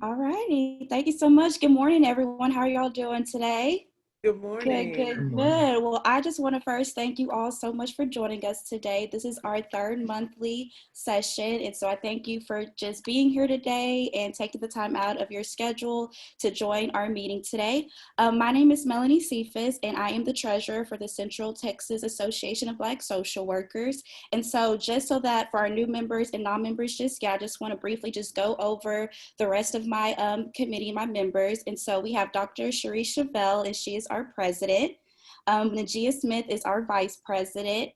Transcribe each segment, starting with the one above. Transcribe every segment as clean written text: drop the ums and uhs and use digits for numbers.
All righty. Thank you so much. Good morning, everyone. How are y'all doing today? Good Good, morning. good, Good morning. good. Well, I just want to first thank you all so much for joining us today. This is our third monthly session. And so I thank you for just being here today and taking the time out of your schedule to join our meeting today. My name is Melanie Cephas, and I am the treasurer for the Central Texas Association of Black Social Workers. And so just so that for our new members and non-members, I just want to briefly just go over the rest of my committee, my members. And so we have Dr. Cherie Chevelle, and she is our president. Najia Smith is our vice president.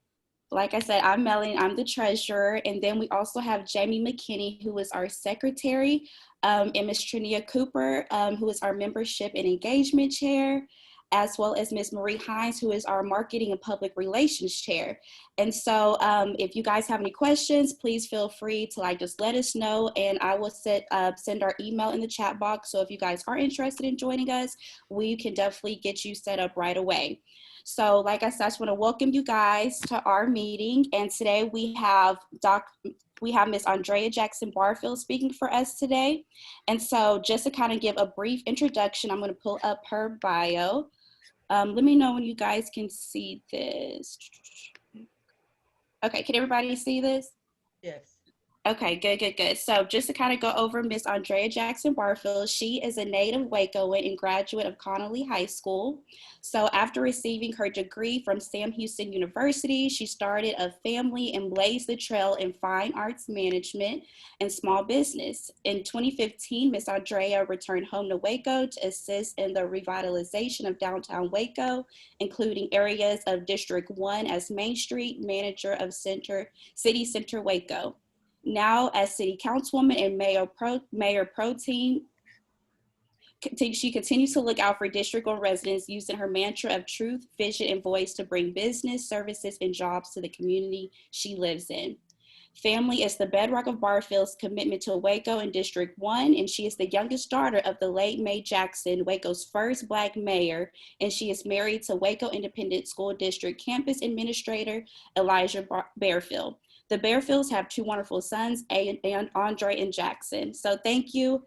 Like I said, I'm Melanie, I'm the treasurer. And then we also have Jamie McKinney, who is our secretary, and Ms. Trinia Cooper, who is our membership and engagement chair, as well as Ms. Marie Hines, who is our marketing and public relations chair. And so if you guys have any questions, please feel free to just let us know, and I will send our email in the chat box. So if you guys are interested in joining us, we can definitely get you set up right away. So like I said, I just want to welcome you guys to our meeting. And today we have Miss Andrea Jackson Barefield speaking for us today. And so just to kind of give a brief introduction, I'm going to pull up her bio. Let me know when you guys can see this. Okay, can everybody see this? Yes. Okay, good, good, good. So just to kind of go over Miss Andrea Jackson Barfield, she is a native Wacoan and graduate of Connolly High School. So after receiving her degree from Sam Houston University, she started a family and blazed the trail in fine arts management and small business. In 2015, Miss Andrea returned home to Waco to assist in the revitalization of downtown Waco, including areas of District 1 as Main Street, manager of City Center Waco. Now, as city councilwoman and mayor pro tem, she continues to look out for district-owned residents using her mantra of truth, vision, and voice to bring business, services, and jobs to the community she lives in. Family is the bedrock of Barfield's commitment to Waco and District 1, and she is the youngest daughter of the late May Jackson, Waco's first Black mayor, and she is married to Waco Independent School District Campus Administrator Elijah Barefield. The Barefields have two wonderful sons, Andre and Jackson. So thank you,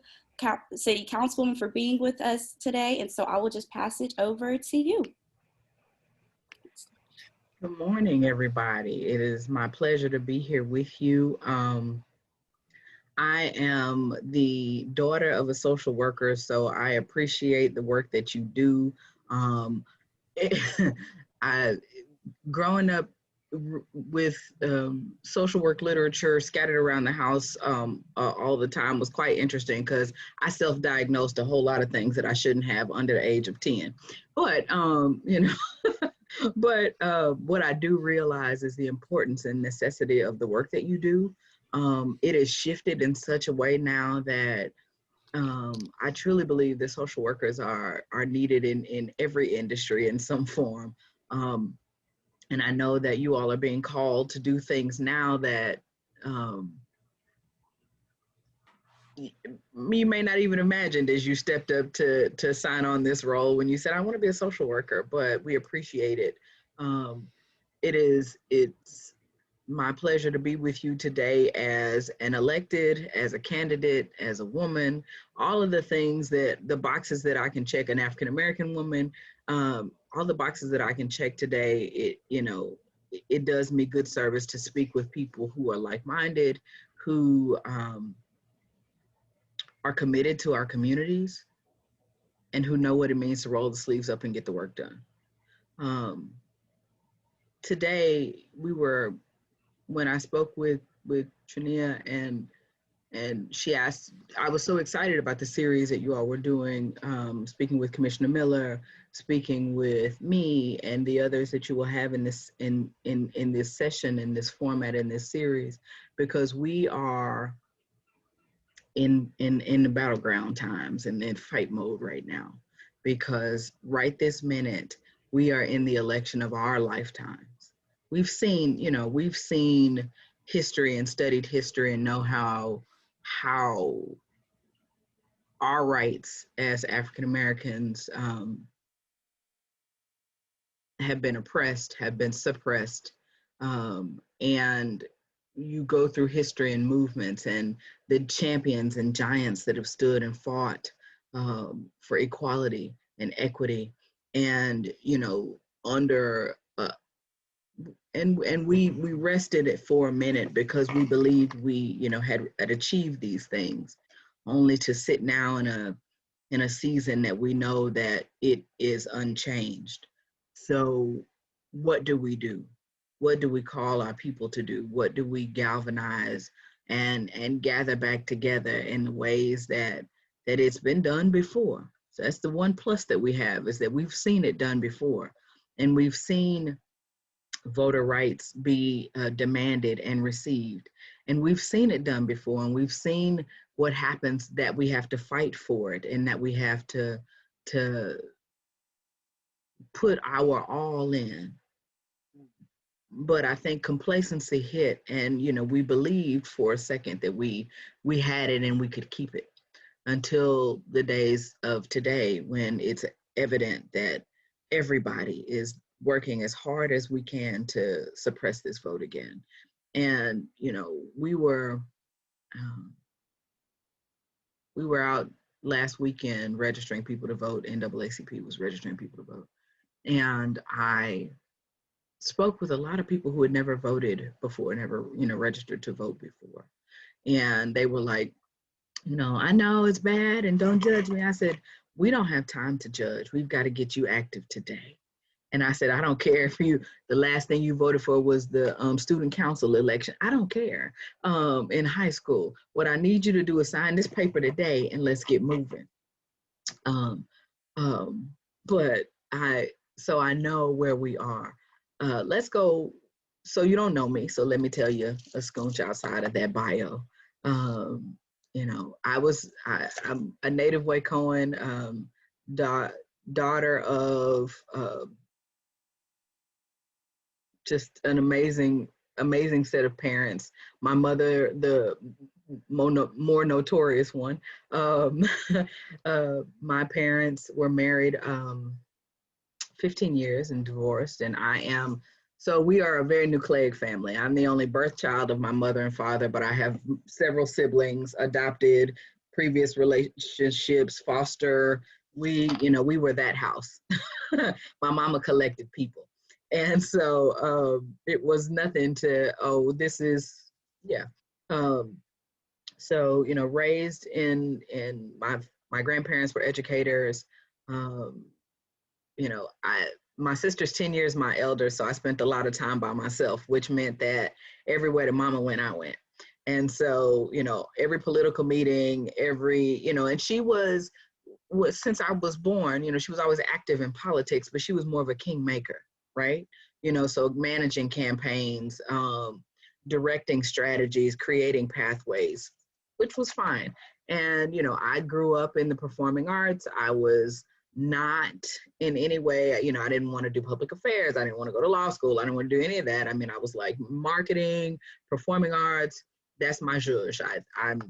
City Councilwoman, for being with us today, and so I will just pass it over to you. Good morning, everybody. It is my pleasure to be here with you. I am the daughter of a social worker, so I appreciate the work that you do. I growing up with social work literature scattered around the house all the time was quite interesting because I self-diagnosed a whole lot of things that I shouldn't have under the age of 10. But, but what I do realize is the importance and necessity of the work that you do. It has shifted in such a way now that I truly believe that social workers are needed in every industry in some form. And I know that you all are being called to do things now that you may not even imagined as you stepped up to sign on this role when you said, I want to be a social worker, but we appreciate it. It's my pleasure to be with you today as an elected, as a candidate, as a woman, all of the things the boxes that I can check, an African-American woman, all the boxes that I can check today. It does me good service to speak with people who are like-minded, who are committed to our communities, and who know what it means to roll the sleeves up and get the work done. Today, when I spoke with Trinia and she asked, I was so excited about the series that you all were doing, speaking with Commissioner Miller, speaking with me and the others that you will have in this session, in this format, in this series, because we are in the battleground times and in fight mode right now, because right this minute we are in the election of our lifetimes. We've seen history and studied history and know how our rights as African Americans have been oppressed, have been suppressed, and you go through history and movements and the champions and giants that have stood and fought for equality and equity, and under and we rested it for a minute because we believed we had achieved these things, only to sit now in a season that we know that it is unchanged. So what do we do? What do we call our people to do? What do we galvanize and gather back together in the ways that it's been done before? So that's the one plus that we have, is that we've seen it done before, and we've seen voter rights be demanded and received. And we've seen it done before, and we've seen what happens that we have to fight for it, and that we have to put our all in. But I think complacency hit, and we believed for a second that we had it and we could keep it, until the days of today, when it's evident that everybody is working as hard as we can to suppress this vote again. And um, we were out last weekend registering people to vote. NAACP was registering people to vote, and I spoke with a lot of people who had never voted before, never registered to vote before, and they were like, I know it's bad and don't judge me. I said, we don't have time to judge. We've got to get you active today. And I said, I don't care if the last thing you voted for was the student council election. I don't care. In high school, what I need you to do is sign this paper today and let's get moving. Um, um, but so I know where we are. Let's go. So you don't know me, so let me tell you a scooch outside of that bio. Um, I'm a native Wacoan, daughter of just an amazing set of parents. My mother, the more notorious one. Um, my parents were married 15 years and divorced, and so we are a very nucleic family. I'm the only birth child of my mother and father, but I have several siblings, adopted, previous relationships, foster. We were that house. My mama collected people. And so it was nothing to, this is, yeah. Um, so, raised in my grandparents were educators. Um, my sister's 10 years my elder, so I spent a lot of time by myself, which meant that everywhere that mama went, I went. And so, every political meeting, and she was since I was born, she was always active in politics, but she was more of a kingmaker, right? So managing campaigns, directing strategies, creating pathways, which was fine. And, I grew up in the performing arts. I was not in any way, I didn't want to do public affairs. I didn't want to go to law school. I didn't want to do any of that. I mean, I was like marketing, performing arts. That's my zhuzh. I'm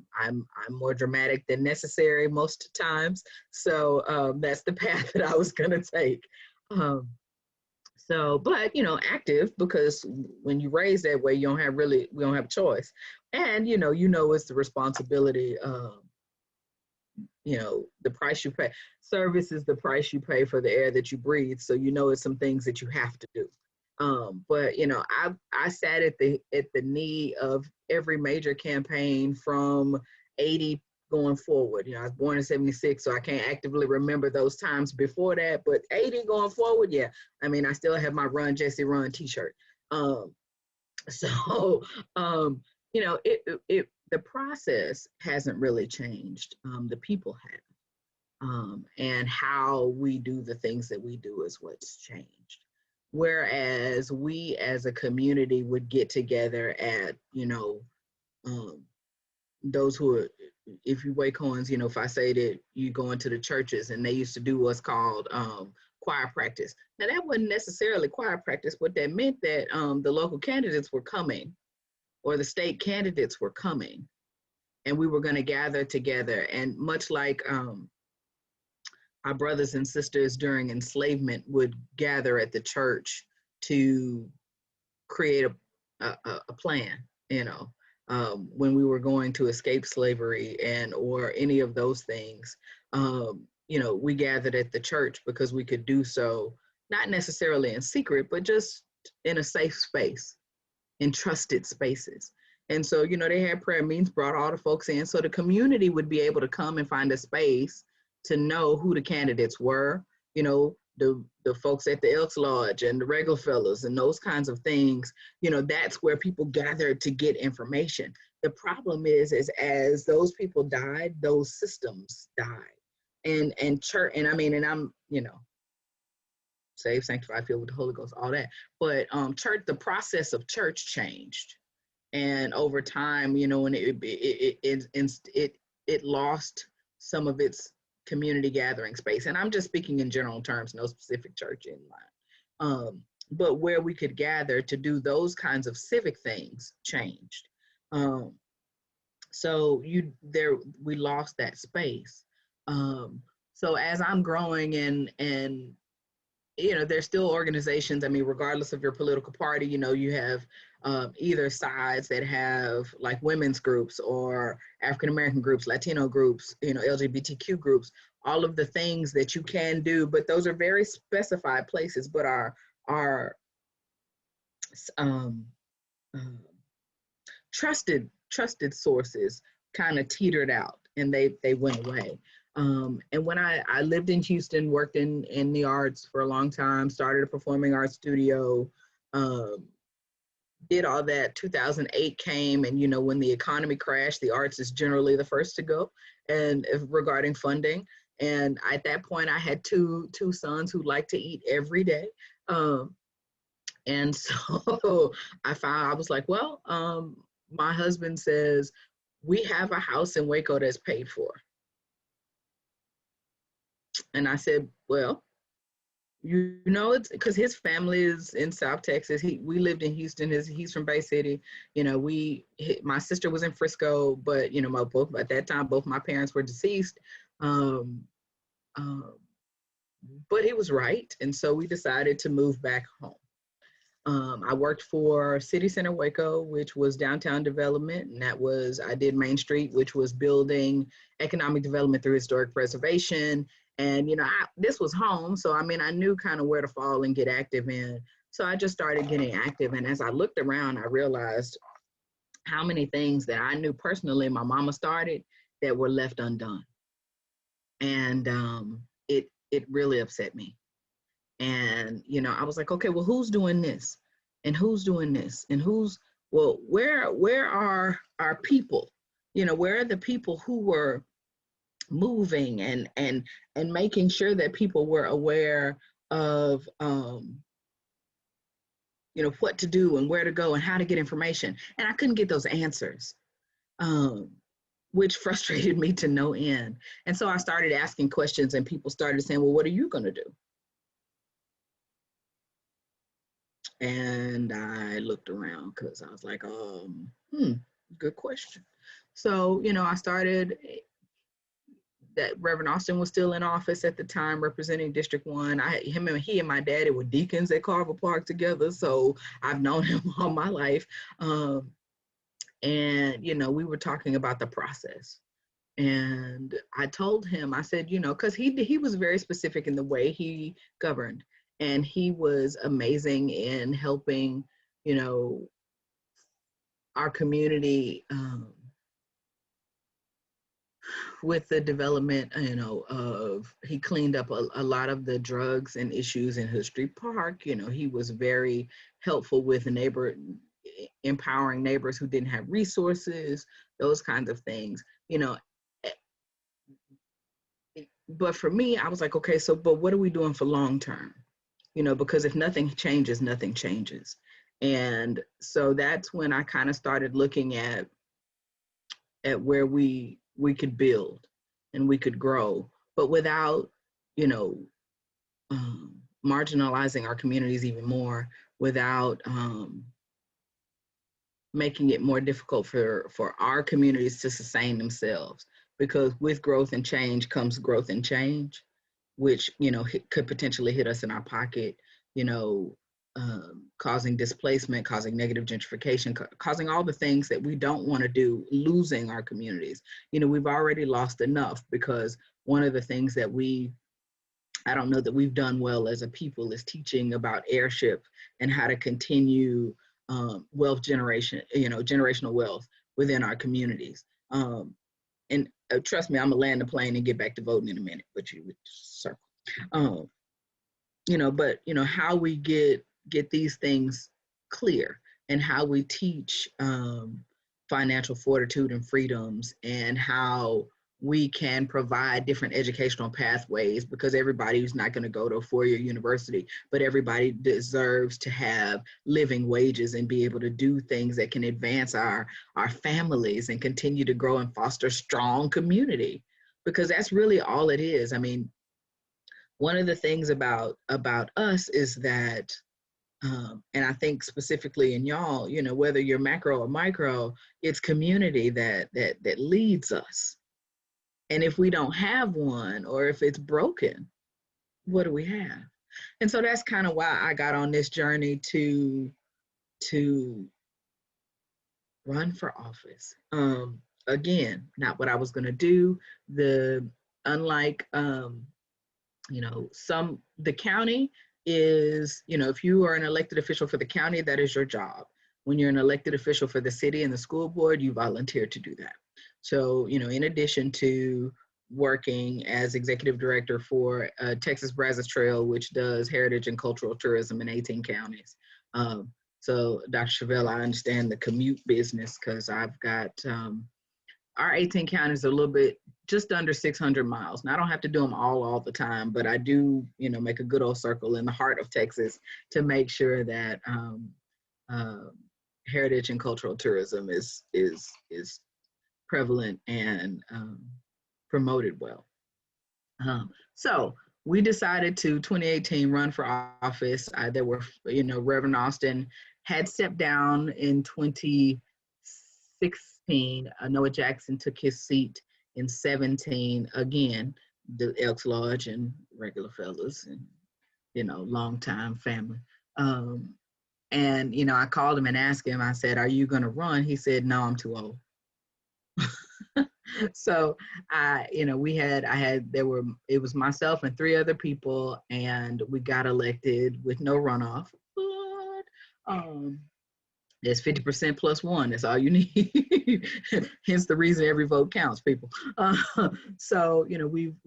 more dramatic than necessary most times. So that's the path that I was gonna take. But active, because when you raise that way, we don't have a choice. And it's the responsibility. The price you pay. Service is the price you pay for the air that you breathe. So it's some things that you have to do. But I sat at the knee of every major campaign from 80 going forward. I was born in 76, so I can't actively remember those times before that. But 80 going forward, yeah. I mean, I still have my Run Jesse Run T-shirt. So the process hasn't really changed. The people have, and how we do the things that we do is what's changed. Whereas we as a community would get together at, those who are, if you Wacoans, if I say that you go into the churches and they used to do what's called choir practice. Now that wasn't necessarily choir practice. What that meant that the local candidates were coming, or the state candidates were coming, and we were going to gather together. And much like our brothers and sisters during enslavement would gather at the church to create a plan, you know, when we were going to escape slavery and or any of those things. You know, we gathered at the church because we could do so, not necessarily in secret, but just in a safe space, in trusted spaces. And so, you know, they had prayer meetings, brought all the folks in so the community would be able to come and find a space to know who the candidates were, you know, the folks at the Elks Lodge and the regular fellows and those kinds of things. You know, that's where people gathered to get information. The problem is as those people died, those systems died. And church, and I mean, and I'm, you know, saved, sanctified, filled with the Holy Ghost, all that. But church, the process of church changed, and over time, you know, and it lost some of its community gathering space. And I'm just speaking in general terms, no specific church in mind. But where we could gather to do those kinds of civic things changed. So we lost that space. So as I'm growing and you know, there's still organizations. I mean, regardless of your political party, you know, you have either sides that have like women's groups or African American groups, Latino groups, you know, LGBTQ groups, all of the things that you can do, but those are very specified places. But our um, trusted sources kind of teetered out and they went away. And when I lived in Houston, worked in the arts for a long time, started a performing arts studio, did all that. 2008 came, and you know, when the economy crashed, the arts is generally the first to go, and regarding funding. And at that point, I had two sons who like to eat every day. And so I was like, well, my husband says, we have a house in Waco that's paid for. And I said, well, you know, it's because his family is in South Texas. We lived in Houston. He's from Bay City. You know, my sister was in Frisco, but you know, at that time, both my parents were deceased. But he was right, and so we decided to move back home. I worked for City Center Waco, which was downtown development, and I did Main Street, which was building economic development through historic preservation. And, you know, this was home, so I mean, I knew kind of where to fall and get active in. So I just started getting active, and as I looked around, I realized how many things that I knew personally my mama started that were left undone. And it really upset me. And, you know, I was like, okay, well, who's doing this? And who's doing this? And where are our people? You know, where are the people who were moving and making sure that people were aware of, you know, what to do and where to go and how to get information? And I couldn't get those answers, which frustrated me to no end. And so I started asking questions, and people started saying, well, what are you going to do? And I looked around because I was like, good question. So, you know, I started, that Reverend Austin was still in office at the time representing District 1. He and my daddy were deacons at Carver Park together. So I've known him all my life. And, you know, we were talking about the process. And I told him, I said, you know, because he was very specific in the way he governed. And he was amazing in helping, you know, our community with the development, you know, he cleaned up a lot of the drugs and issues in History Park. You know, he was very helpful with empowering neighbors who didn't have resources, those kinds of things, you know. But for me, I was like, okay, but what are we doing for long term? You know, because if nothing changes, nothing changes. And so that's when I kind of started looking at where we could build and we could grow, but without, you know, marginalizing our communities even more, without making it more difficult for our communities to sustain themselves. Because with growth and change comes growth and change, which, you know, could potentially hit us in our pocket, you know, causing displacement, causing negative gentrification, causing all the things that we don't want to do, losing our communities. You know, we've already lost enough, because one of the things that I don't know that we've done well as a people is teaching about airship and how to continue wealth generation, you know, generational wealth within our communities. And trust me, I'm gonna land the plane and get back to voting in a minute, but you would circle. Um, you know, but you know how we get these things clear, and how we teach financial fortitude and freedoms, and how we can provide different educational pathways, because everybody's not going to go to a four-year university, but everybody deserves to have living wages and be able to do things that can advance our families and continue to grow and foster strong community, because that's really all it is. I mean, one of the things about us is that, and I think specifically in y'all, you know, whether you're macro or micro, it's community that leads us. And if we don't have one, or if it's broken, what do we have? And so that's kind of why I got on this journey to run for office. Again, not what I was going to do. Unlike you know, the county is, you know, if you are an elected official for the county, that is your job. When you're an elected official for the city and the school board, you volunteer to do that. So, you know, in addition to working as executive director for Texas Brazos Trail, which does heritage and cultural tourism in 18 counties. So Dr. Chevelle, I understand the commute business, because I've got, our 18 counties are a little bit just under 600 miles. Now, I don't have to do them all the time, but I do, you know, make a good old circle in the heart of Texas to make sure that heritage and cultural tourism is prevalent and promoted well. So we decided to 2018 run for office. There were, you know, Reverend Austin had stepped down in 2016. Noah Jackson took his seat in 17. Again, the Elks Lodge and regular fellas, and you know, longtime family. And you know, I called him and asked him. I said, "Are you going to run?" He said, "No, I'm too old." So you know, it was myself and 3 other people, and we got elected with no runoff. But there's 50% plus 1. That's all you need. Hence the reason every vote counts, people. So you know, we've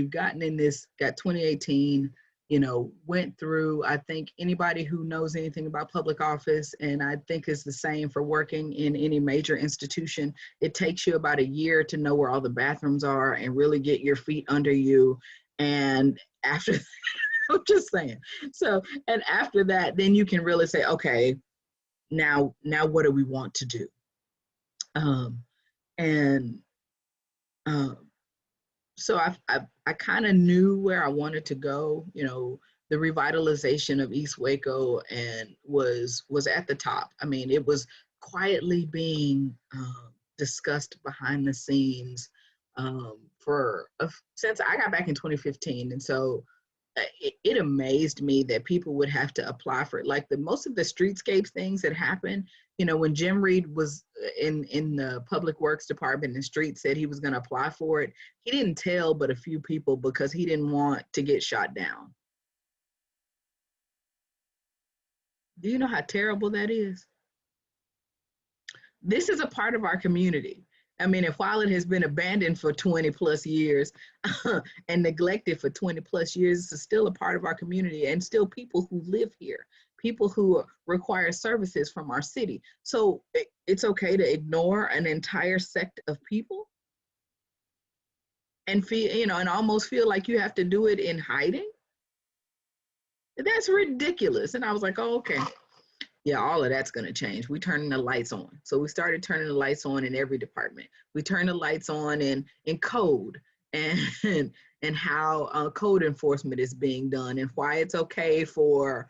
gotten in this, got 2018. You know, went through. I think anybody who knows anything about public office, and I think it's the same for working in any major institution, it takes you about a year to know where all the bathrooms are and really get your feet under you. And after, I'm just saying. So, and after that, then you can really say, okay, now what do we want to do? And so I kind of knew where I wanted to go. You know, the revitalization of East Waco and was at the top. I mean, it was quietly being discussed behind the scenes since I got back in 2015. And so it amazed me that people would have to apply for it. Like most of the streetscapes things that happened, you know, when Jim Reed was in the public works department and street said he was going to apply for it, he didn't tell but a few people because he didn't want to get shot down. Do you know how terrible that is? This is a part of our community. I mean, if while it has been abandoned for 20 plus years and neglected for 20 plus years, it's still a part of our community, and still people who live here, people who require services from our city. So it's okay to ignore an entire sect of people and feel, you know, and almost feel like you have to do it in hiding. That's ridiculous. And I was like, oh, okay. Yeah, all of that's going to change. We turning the lights on. So we started turning the lights on in every department. We turned the lights on in code and how code enforcement is being done, and why it's okay for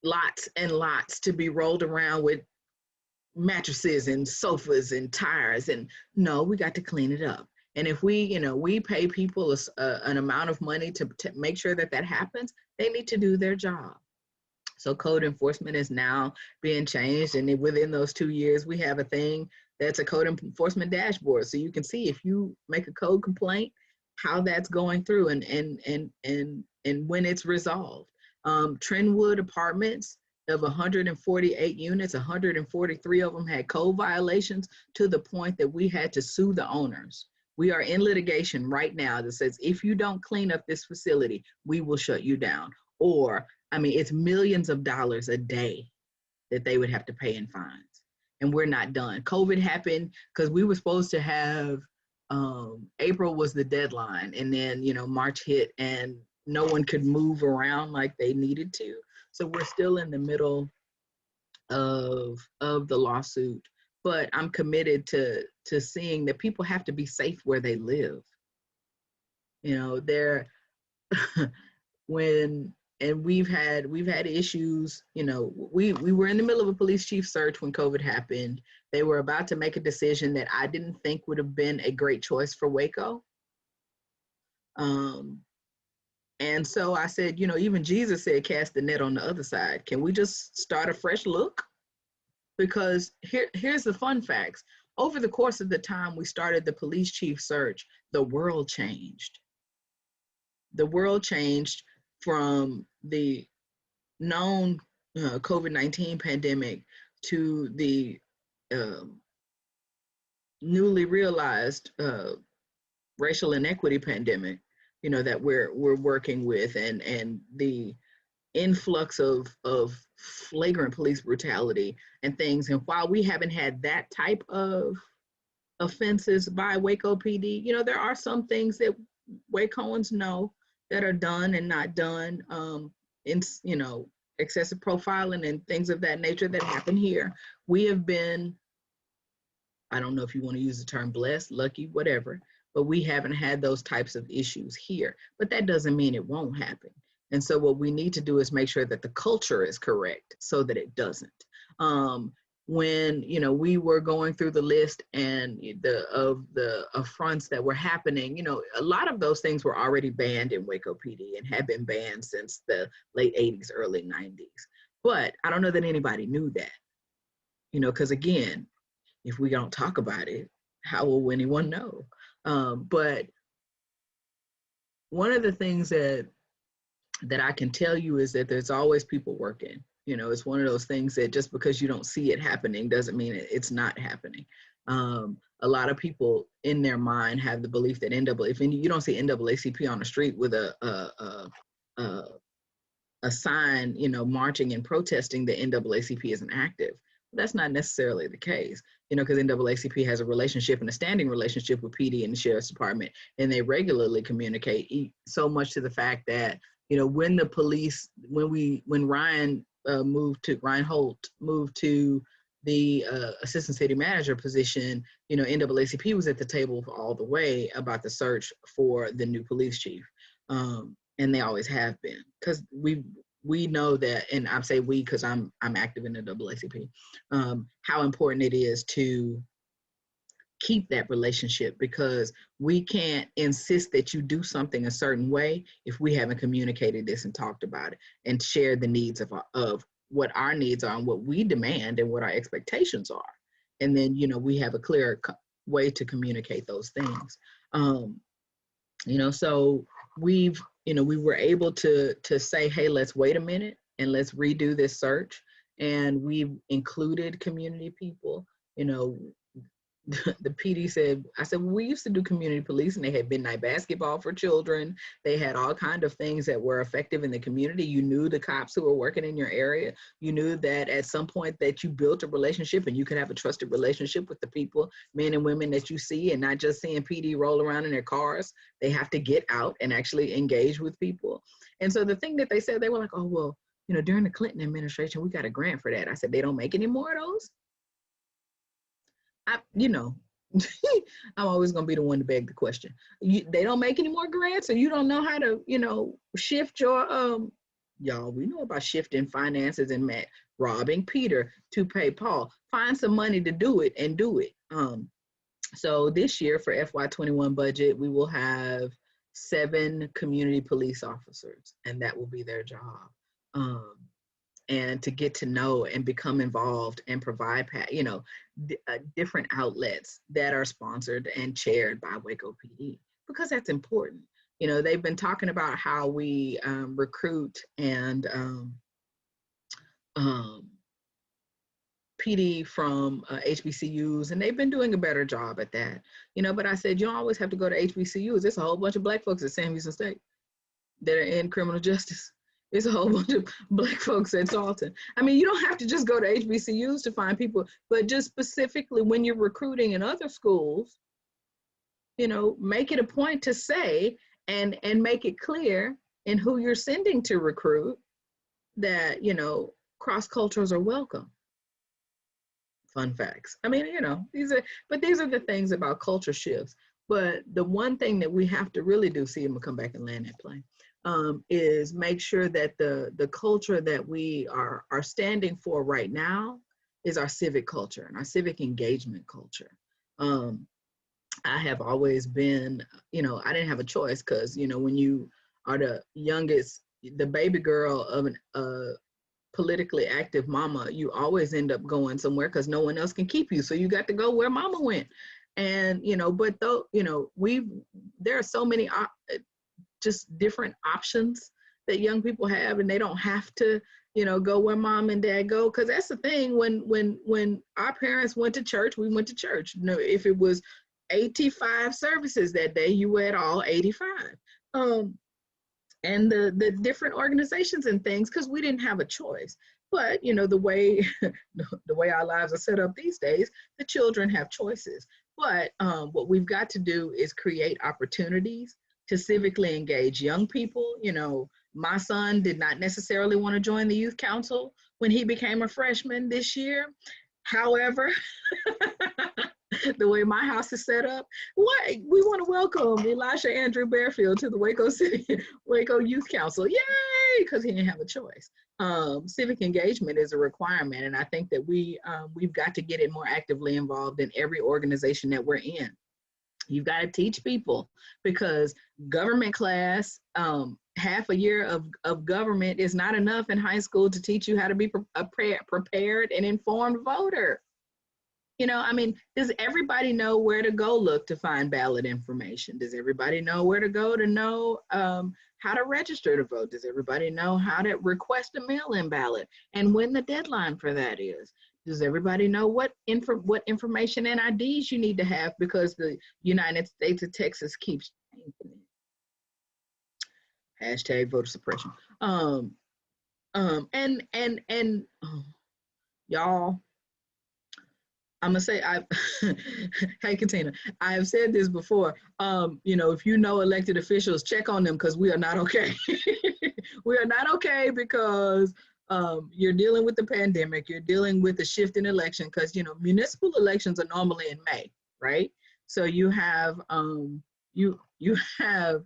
lots and lots to be rolled around with mattresses and sofas and tires. And no, we got to clean it up. And if we, we pay people an amount of money to make sure that that happens, they need to do their job. So code enforcement is now being changed. And within those 2 years, we have a thing that's a code enforcement dashboard. So you can see if you make a code complaint, how that's going through and when it's resolved. Trentwood Apartments, of 148 units, 143 of them had code violations to the point that we had to sue the owners. We are in litigation right now that says, if you don't clean up this facility, we will shut you down. Or, I mean, it's millions of dollars a day that they would have to pay in fines. And we're not done. COVID happened because we were supposed to have, April was the deadline. And then, March hit and no one could move around like they needed to. So we're still in the middle of the lawsuit, but I'm committed to seeing that people have to be safe where they live. They're and we've had issues. We were in the middle of a police chief search when COVID happened. They were about to make a decision that I didn't think would have been a great choice for Waco. And so I said, even Jesus said, cast the net on the other side. Can we just start a fresh look? Because here's the fun facts. Over the course of the time we started the police chief search, the world changed. The world changed from the known COVID-19 pandemic to the newly realized racial inequity pandemic, that we're working with, and the influx of flagrant police brutality and things. And while we haven't had that type of offenses by Waco PD, there are some things that Wacoans know that are done and not done, in excessive profiling and things of that nature that happen here. We have been, I don't know if you want to use the term blessed, lucky, whatever, but we haven't had those types of issues here. But that doesn't mean it won't happen. And so what we need to do is make sure that the culture is correct so that it doesn't. When we were going through the list and the affronts that were happening, a lot of those things were already banned in Waco PD and have been banned since the late 80s, early 90s. But I don't know that anybody knew that, because again, if we don't talk about it, how will anyone know? But one of the things that I can tell you is that there's always people working. It's one of those things that just because you don't see it happening doesn't mean it's not happening. A lot of people in their mind have the belief that if you don't see NAACP on the street with a sign, marching and protesting, that NAACP isn't active. That's not necessarily the case, because NAACP has a relationship and a standing relationship with PD and the Sheriff's Department, and they regularly communicate, so much to the fact that, when Ryan Holt moved to the assistant city manager position, NAACP was at the table all the way about the search for the new police chief. And they always have been, because we know that, and I say we because I'm active in the NAACP, how important it is to keep that relationship, because we can't insist that you do something a certain way if we haven't communicated this and talked about it and shared the needs of what our needs are and what we demand and what our expectations are. And then, we have a clear way to communicate those things. So we were able to say, hey, let's wait a minute and let's redo this search. And we've included community people. The PD said, I said, well, we used to do community police, and they had midnight basketball for children. They had all kinds of things that were effective in the community. You knew the cops who were working in your area. You knew that at some point that you built a relationship and you could have a trusted relationship with the people, men and women that you see, and not just seeing PD roll around in their cars. They have to get out and actually engage with people. And so the thing that they said, they were like, oh, well, during the Clinton administration, we got a grant for that. I said, they don't make any more of those? I'm always going to be the one to beg the question. They don't make any more grants, and you don't know how to, shift your, y'all, we know about shifting finances and robbing Peter to pay Paul. Find some money to do it and do it. So this year for FY21 budget, we will have 7 community police officers, and that will be their job. Um, and to get to know and become involved and provide, different outlets that are sponsored and chaired by Waco PD, because that's important. They've been talking about how we recruit and um, PD from HBCUs, and they've been doing a better job at that. But I said, you don't always have to go to HBCUs. There's a whole bunch of Black folks at Sam Houston State that are in criminal justice. There's a whole bunch of Black folks at Salton. I mean, you don't have to just go to HBCUs to find people, but just specifically when you're recruiting in other schools, make it a point to say and make it clear in who you're sending to recruit that, cross cultures are welcome. Fun facts. I mean, these are the things about culture shifts. But the one thing that we have to really do, see, I'm gonna come back and land that plane, is make sure that the culture that we are standing for right now is our civic culture and our civic engagement culture. I have always been, I didn't have a choice because, when you are the youngest, the baby girl of a politically active mama, you always end up going somewhere because no one else can keep you. So you got to go where mama went. And, but though, there are so many just different options that young people have, and they don't have to, go where mom and dad go. Cause that's the thing, when our parents went to church, we went to church. If it was 85 services that day, you were at all 85. And the different organizations and things, because we didn't have a choice. But the way our lives are set up these days, the children have choices. But what we've got to do is create opportunities to civically engage young people. My son did not necessarily want to join the youth council when he became a freshman this year. However, the way my house is set up, we want to welcome Elisha Andrew Barefield to the Waco Youth Council. Yay! Because he didn't have a choice. Civic engagement is a requirement, and I think that we've got to get it more actively involved in every organization that we're in. You've got to teach people, because government class, half a year of government is not enough in high school to teach you how to be a prepared and informed voter. Does everybody know where to go look to find ballot information? Does everybody know where to go to know how to register to vote? Does everybody know how to request a mail-in ballot and when the deadline for that is? Does everybody know what information and IDs you need to have, because the United States of Texas keeps changing it? Hashtag voter suppression. Y'all, I'm gonna say, hey Katina, I have said this before. If you know elected officials, check on them, because we are not okay. We are not okay, because you're dealing with the pandemic. You're dealing with the shift in election, because municipal elections are normally in May, right? So you have you have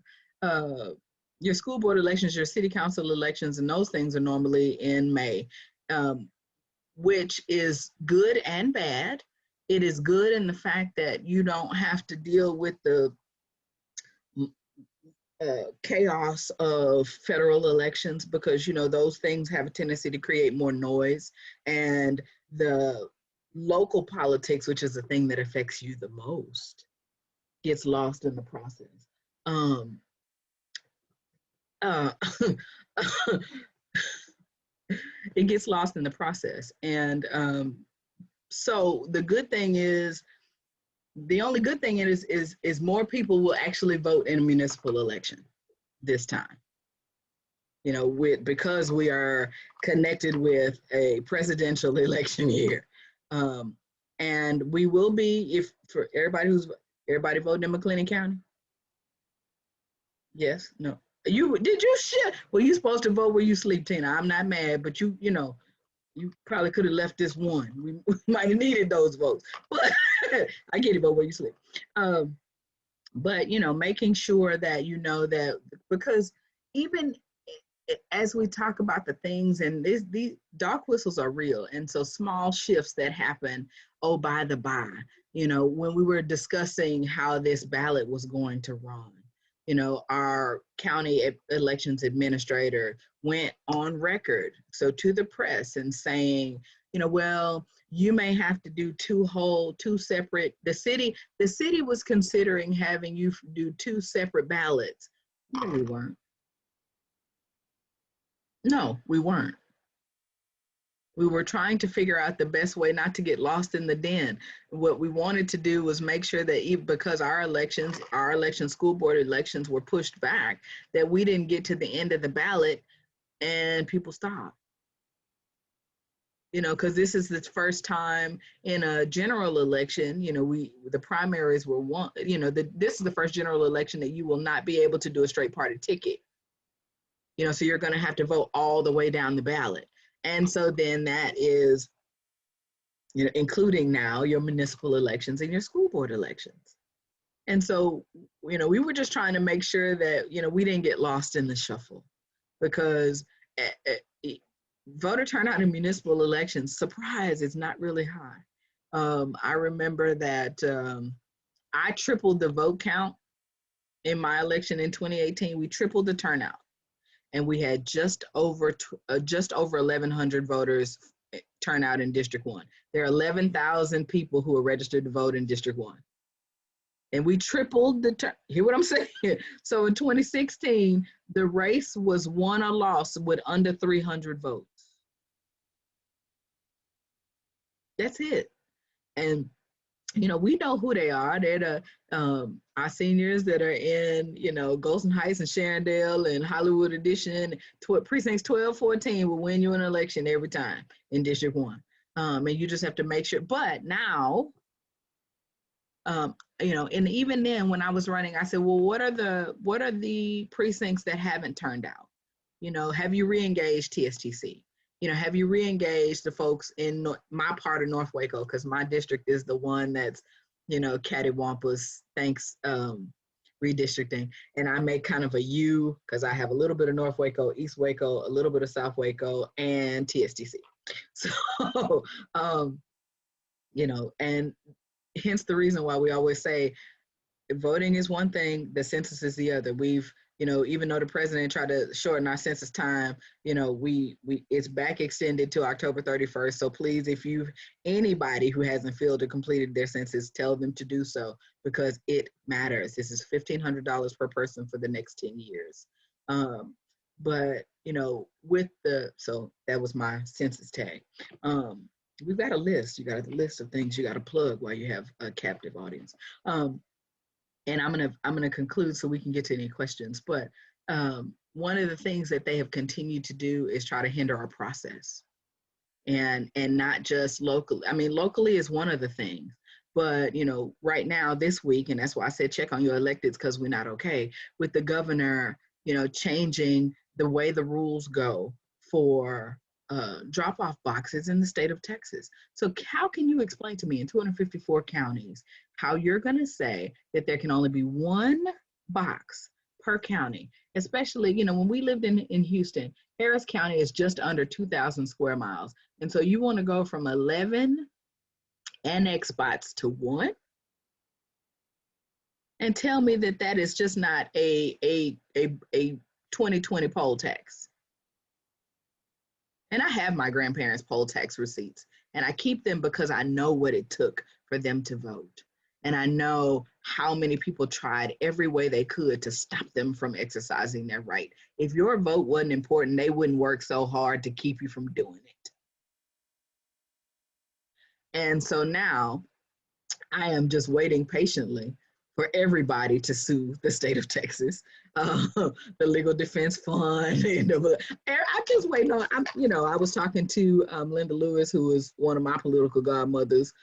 your school board elections, your city council elections, and those things are normally in May. Which is good and bad. It is good in the fact that you don't have to deal with the chaos of federal elections, because those things have a tendency to create more noise, and the local politics, which is the thing that affects you the most, gets lost in the process. It gets lost in the process. And so the good thing is, the only good thing is more people will actually vote in a municipal election this time. Because we are connected with a presidential election year. And we will be, if for everybody voting in McLennan County? Yes, no. Did you shit? Well, you supposed to vote where you sleep, Tina. I'm not mad, but you probably could have left this one. We might have needed those votes, but I get it, but where you sleep. But making sure that that, because even as we talk about the things, and these dog whistles are real, and so small shifts that happen, oh, by the by, You know, when we were discussing how this ballot was going to run, you know, our county elections administrator went on record, so to the press, and saying, you know, well, you may have to do two separate, the city was considering having you do two separate ballots. No, we weren't. No, we weren't. We were trying to figure out the best way not to get lost in the den. What we wanted to do was make sure that even because our school board elections were pushed back, that we didn't get to the end of the ballot and people stopped. You know, because this is the first time in a general election, you know, the primaries were one, you know, this is the first general election that you will not be able to do a straight party ticket. You know, so you're going to have to vote all the way down the ballot. And so then that is, you know, including now your municipal elections and your school board elections. And so, you know, we were just trying to make sure that, you know, we didn't get lost in the shuffle, because voter turnout in municipal elections, surprise, is not really high. I remember that I tripled the vote count in my election in 2018. We tripled the turnout, and we had just over 1,100 voters turn out in District 1. There are 11,000 people who are registered to vote in District 1. And we tripled the turn. Hear what I'm saying? So in 2016, the race was won or lost with under 300 votes. That's it. And you know, we know who they are. They're the our seniors that are in, you know, Golden Heights and Sharondale and Hollywood Edition. Precincts 12, 14 will win you an election every time in District 1. And you just have to make sure. But now, you know, and even then when I was running, I said, well, what are the precincts that haven't turned out? You know, have you re-engaged TSTC? You know, have you re-engaged the folks in my part of North Waco? Because my district is the one that's, you know, cattywampus, thanks redistricting. And I make kind of a U, because I have a little bit of North Waco, East Waco, a little bit of South Waco, and TSTC. So, you know, and hence the reason why we always say voting is one thing, the census is the other. We've, you know, even though the president tried to shorten our census time, you know, it's back extended to October 31st. So please, if anybody who hasn't filled or completed their census, tell them to do so, because it matters. This is $1,500 per person for the next 10 years. But, you know, so that was my census tag. We've got a list. You got a list of things you got to plug while you have a captive audience. And I'm gonna conclude so we can get to any questions. But one of the things that they have continued to do is try to hinder our process, and not just locally. I mean, locally is one of the things, but you know, right now this week, and that's why I said check on your electeds, because we're not okay with the governor, you know, changing the way the rules go for drop-off boxes in the state of Texas. So how can you explain to me in 254 counties how you're going to say that there can only be one box per county? Especially, you know, when we lived in Houston, Harris County is just under 2,000 square miles. And so you want to go from 11 annex spots to 1 and tell me that that is just not a 2020 poll tax. And I have my grandparents' poll tax receipts, and I keep them because I know what it took for them to vote. And I know how many people tried every way they could to stop them from exercising their right. If your vote wasn't important, they wouldn't work so hard to keep you from doing it. And so now I am just waiting patiently for everybody to sue the state of Texas, the Legal Defense Fund. I just waiting on, I was talking to Linda Lewis, who is one of my political godmothers.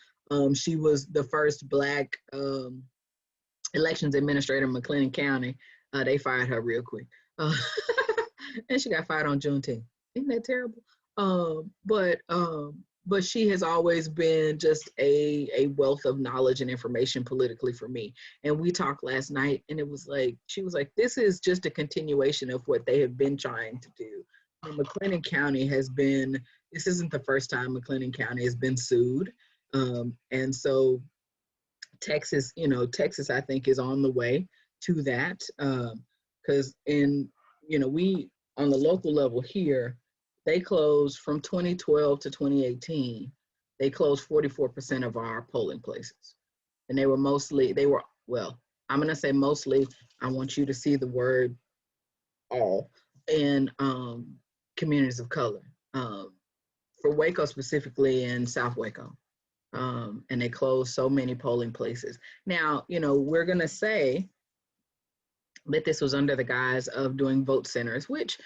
She was the first Black elections administrator in McLennan County. They fired her real quick. And she got fired on Juneteenth. Isn't that terrible? But she has always been just a wealth of knowledge and information politically for me. And we talked last night, and it was like, she was like, this is just a continuation of what they have been trying to do. And McLennan County has been, this isn't the first time McLennan County has been sued. And so Texas, Texas, I think, is on the way to that. Because we, on the local level here, they closed from 2012 to 2018. They closed 44% of our polling places. And well, I'm going to say mostly, I want you to see the word all, in communities of color. For Waco specifically, in South Waco. And they closed so many polling places. Now, we're going to say that this was under the guise of doing vote centers, which,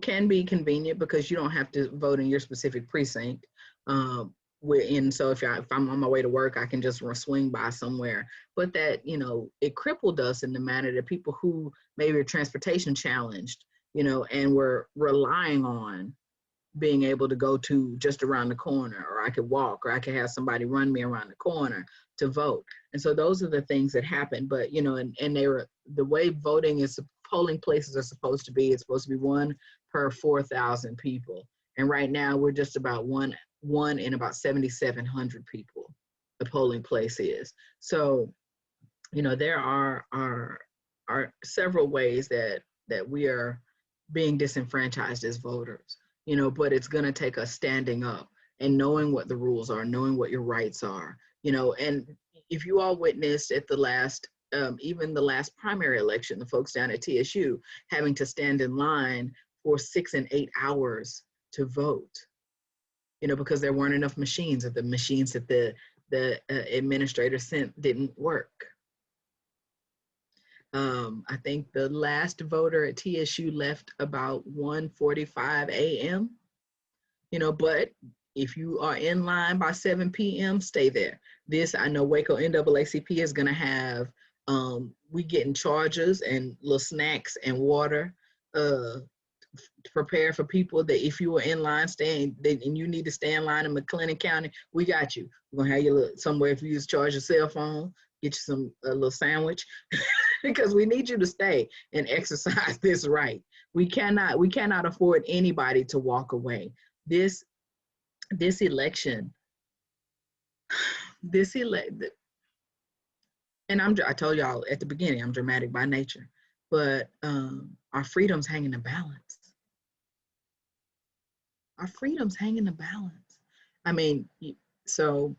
can be convenient because you don't have to vote in your specific precinct. So if I'm on my way to work, I can just swing by somewhere. But that, it crippled us in the manner that people who maybe are transportation challenged, and were relying on being able to go to just around the corner, or I could walk, or I could have somebody run me around the corner to vote. And so those are the things that happen. But, and they were, the way polling places are supposed to be, it's supposed to be one per 4,000 people. And right now we're just about one in about 7,700 people, the polling place is. So, there are several ways that we are being disenfranchised as voters, but it's going to take us standing up and knowing what the rules are, knowing what your rights are, and if you all witnessed at the last, even the last primary election, the folks down at TSU having to stand in line for 6 and 8 hours to vote, because there weren't enough machines, or the machines that the administrator sent didn't work. I think the last voter at TSU left about 1:45 a.m. But if you are in line by 7 p.m., stay there. I know Waco NAACP is going to have, we getting chargers and little snacks and water to prepare for people that if you were in line and you need to stay in line in McLennan County, we got you. We're going to have you somewhere if you use charge your cell phone, get you a little sandwich. Because we need you to stay and exercise this right. We cannot afford anybody to walk away. This election, and I told y'all at the beginning, I'm dramatic by nature, but our freedoms hang in the balance. Our freedoms hang in the balance. I mean, so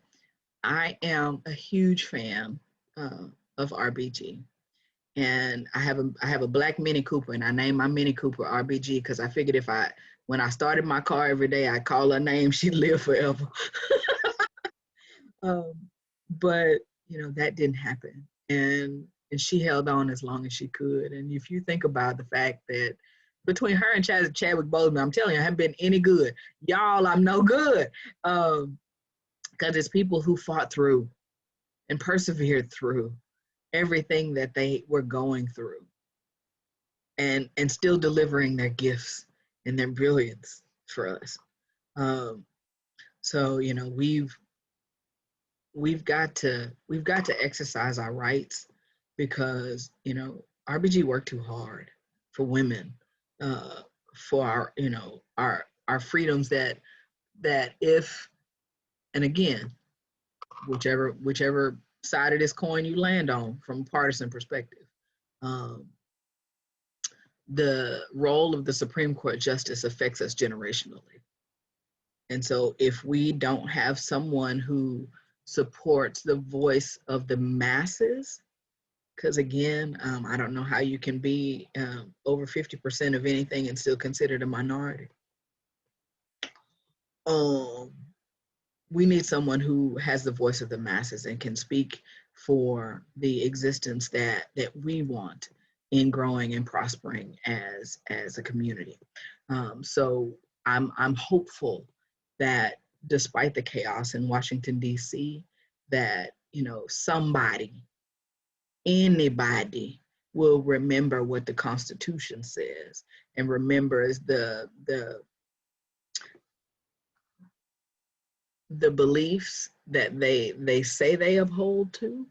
I am a huge fan of RBG. And I have a black Mini Cooper, and I named my Mini Cooper RBG because I figured when I started my car every day, I'd call her name, she'd live forever. But that didn't happen, and she held on as long as she could. And if you think about the fact that between her and Chadwick Boseman, I'm telling you, I haven't been any good. Y'all, I'm no good. Because it's people who fought through and persevered through everything that they were going through, and still delivering their gifts and their brilliance for us. So we've got to exercise our rights, because RBG worked too hard for women, for our freedoms, that if, and again, whichever side of this coin you land on from a partisan perspective, the role of the Supreme Court justice affects us generationally. And so if we don't have someone who supports the voice of the masses, because again, I don't know how you can be over 50% of anything and still considered a minority. We need someone who has the voice of the masses and can speak for the existence that we want in growing and prospering as a community. So I'm hopeful that despite the chaos in Washington, D.C., that anybody will remember what the Constitution says, and remembers the beliefs that they say they uphold to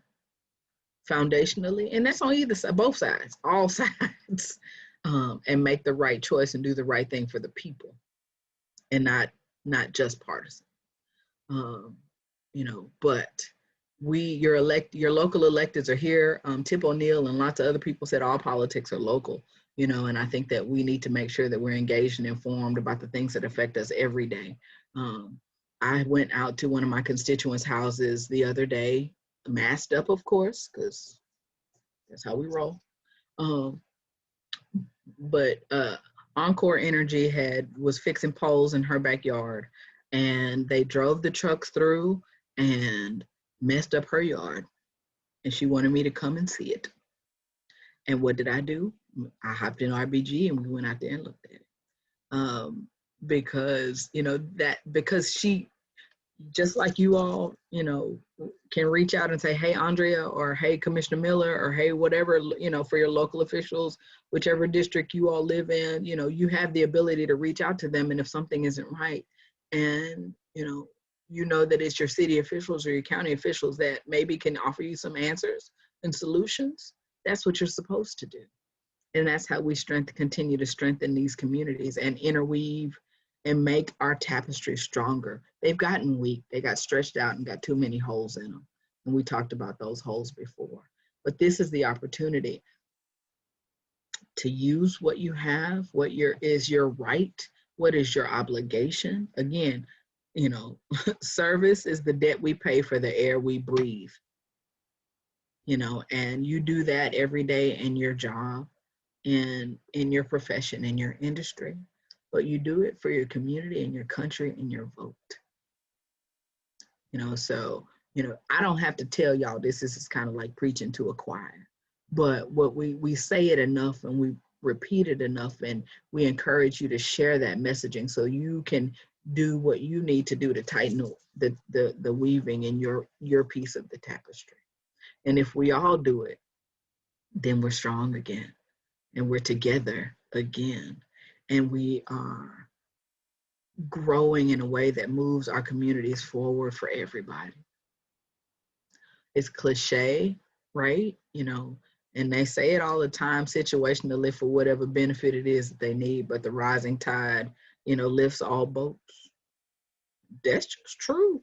foundationally, and that's on both sides, all sides, and make the right choice and do the right thing for the people, and not just partisan. But your local electeds are here. Tip O'Neill and lots of other people said all politics are local, and I think that we need to make sure that we're engaged and informed about the things that affect us every day. I went out to one of my constituents' houses the other day, masked up, of course, because that's how we roll. But Encore Energy was fixing poles in her backyard, and they drove the trucks through and messed up her yard, and she wanted me to come and see it. And what did I do? I hopped in RBG and we went out there and looked at it. Because she, just like you all, can reach out and say, hey, Andrea, or hey, Commissioner Miller, or hey, whatever, for your local officials, whichever district you all live in, you have the ability to reach out to them. And if something isn't right, and, that it's your city officials or your county officials that maybe can offer you some answers and solutions, that's what you're supposed to do. And that's how we continue to strengthen these communities and interweave and make our tapestry stronger. They've gotten weak. They got stretched out and got too many holes in them. And we talked about those holes before. But this is the opportunity to use what you have, is your right, what is your obligation. Again, service is the debt we pay for the air we breathe. And you do that every day in your job, in your profession, in your industry. But you do it for your community and your country and your vote. So, I don't have to tell y'all this. This is kind of like preaching to a choir. But what we say it enough and we repeat it enough, and we encourage you to share that messaging so you can do what you need to do to tighten the weaving in your piece of the tapestry. And if we all do it, then we're strong again, and we're together again. And we are growing in a way that moves our communities forward for everybody. It's cliche, right? And they say it all the time, situation to lift for whatever benefit it is that they need, but the rising tide, lifts all boats. That's just true.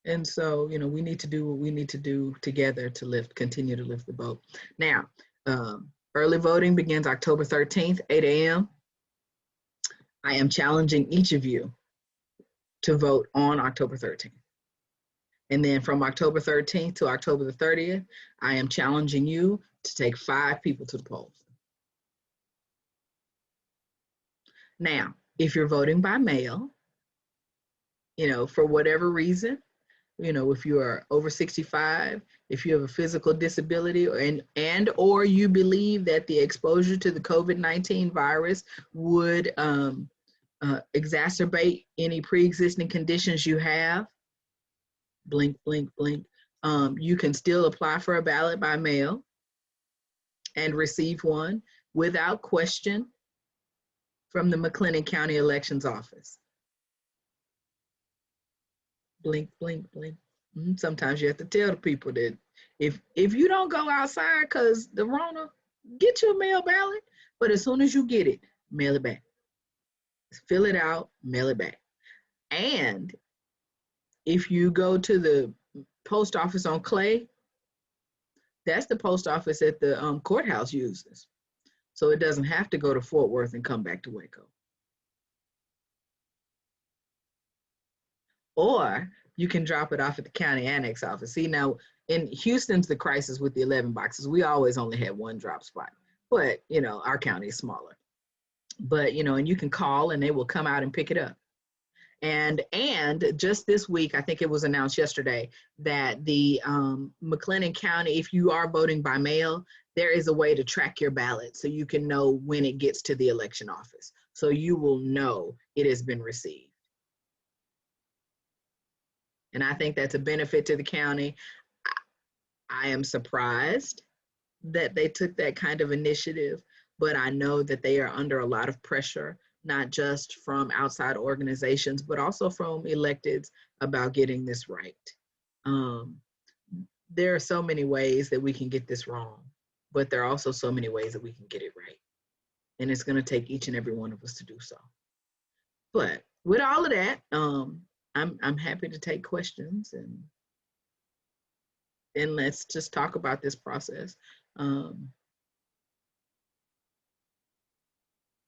And so, we need to do what we need to do together to continue to lift the boat. Now, early voting begins October 13th, 8 a.m. I am challenging each of you to vote on October 13th. And then from October 13th to October the 30th, I am challenging you to take 5 people to the polls. Now, if you're voting by mail, for whatever reason, if you are over 65, if you have a physical disability, or you believe that the exposure to the COVID-19 virus would exacerbate any pre-existing conditions you have, blink, blink, blink, you can still apply for a ballot by mail and receive one without question from the McLennan County Elections Office. Blink, blink, blink. Sometimes you have to tell the people that if you don't go outside because the Rona, get your mail ballot, but as soon as you get it, mail it back. Fill it out, mail it back. And if you go to the post office on Clay, that's the post office that the courthouse uses. So it doesn't have to go to Fort Worth and come back to Waco. Or you can drop it off at the county annex office. See, now in Houston's the crisis with the 11 boxes. We always only had one drop spot, but our county is smaller. But and you can call and they will come out and pick it up. And just this week, I think it was announced yesterday that the McLennan County, if you are voting by mail, there is a way to track your ballot so you can know when it gets to the election office. So you will know it has been received. And I think that's a benefit to the county. I am surprised that they took that kind of initiative, but I know that they are under a lot of pressure, not just from outside organizations, but also from electeds about getting this right. There are so many ways that we can get this wrong, but there are also so many ways that we can get it right. And it's going to take each and every one of us to do so. But with all of that, I'm happy to take questions and and let's just talk about this process.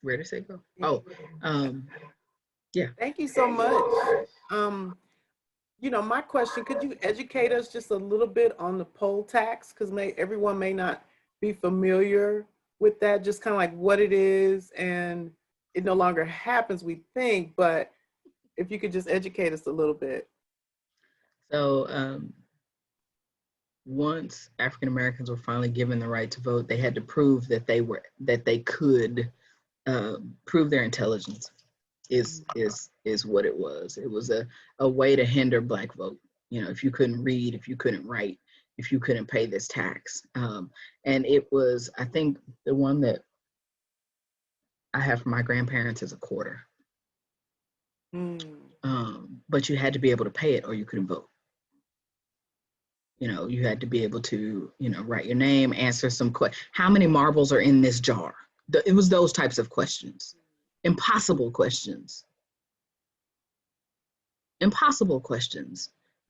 Where does it go? Oh, yeah. Thank you so much. My question, could you educate us just a little bit on the poll tax? Because everyone may not be familiar with that, just kind of like what it is, and it no longer happens, we think, but if you could just educate us a little bit. So once African Americans were finally given the right to vote, they had to prove that they could prove their intelligence. Is what it was. It was a way to hinder Black vote. If you couldn't read, if you couldn't write, if you couldn't pay this tax. And it was, I think, the one that I have from my grandparents is a quarter. But you had to be able to pay it or you couldn't vote. You had to be able to, write your name, answer some questions. How many marbles are in this jar? It was those types of questions. Impossible questions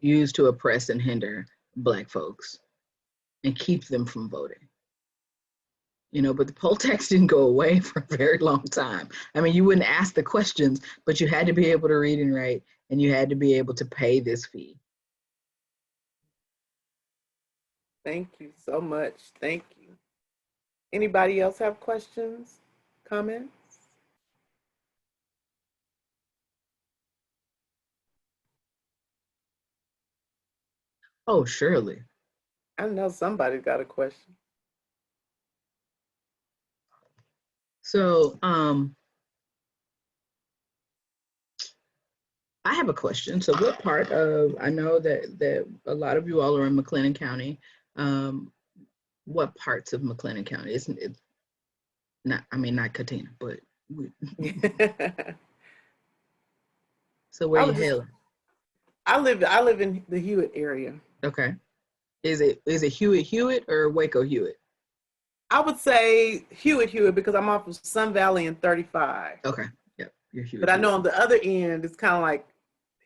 used to oppress and hinder Black folks and keep them from voting. But the poll tax didn't go away for a very long time. I mean, you wouldn't ask the questions, but you had to be able to read and write, and you had to be able to pay this fee. Thank you so much. Thank you. Anybody else have questions, comments? Oh, surely. I know somebody's got a question. So, I have a question. So what part of, I know that a lot of you all are in McLennan County. What parts of McLennan County? Isn't it not Katina, but so where you hailing? I live in the Hewitt area. Okay. Is it Hewitt or Waco Hewitt? I would say Hewitt because I'm off of Sun Valley and 35. Okay. Yep. You're Hewitt. But I know on the other end, it's kind of like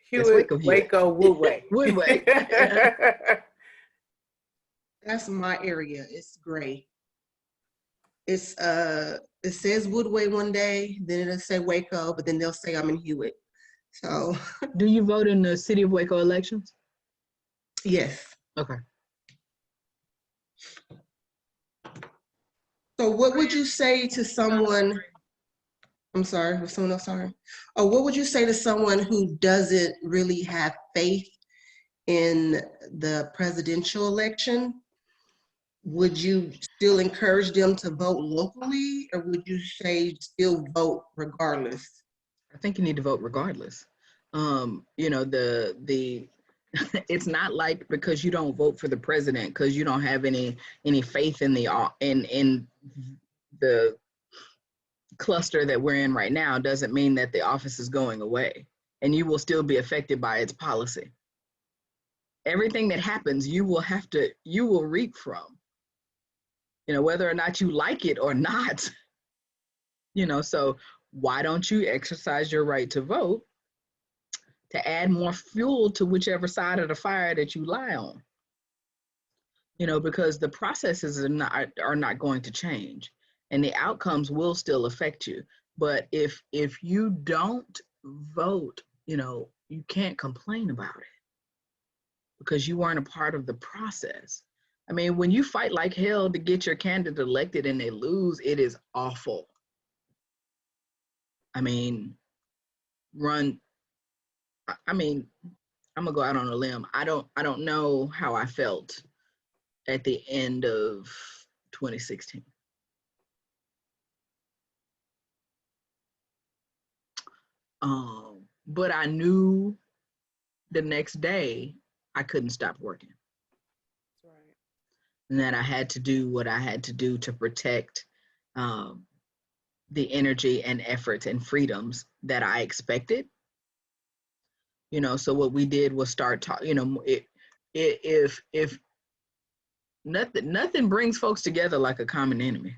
Hewitt, Waco, Woodway. Woodway. That's my area. It's gray. It's it says Woodway one day, then it'll say Waco, but then they'll say I'm in Hewitt. So do you vote in the city of Waco elections? Yes. Okay. So what would you say to someone, I'm sorry, was someone else sorry? Oh, what would you say to someone who doesn't really have faith in the presidential election? Would you still encourage them to vote locally, or would you say still vote regardless? I think you need to vote regardless. It's not like because you don't vote for the president because you don't have any faith in the cluster that we're in right now doesn't mean that the office is going away, and you will still be affected by its policy. Everything that happens, you will reap from, whether or not you like it or not. So why don't you exercise your right to vote to add more fuel to whichever side of the fire that you lie on? Because the processes are not going to change, and the outcomes will still affect you. But if you don't vote, you can't complain about it because you weren't a part of the process. I mean, when you fight like hell to get your candidate elected and they lose, it is awful. I mean, I'm gonna go out on a limb. I don't know how I felt at the end of 2016. But I knew the next day I couldn't stop working. That's right. And that I had to do what I had to do to protect the energy and efforts and freedoms that I expected. So what we did was start talking. If nothing brings folks together like a common enemy.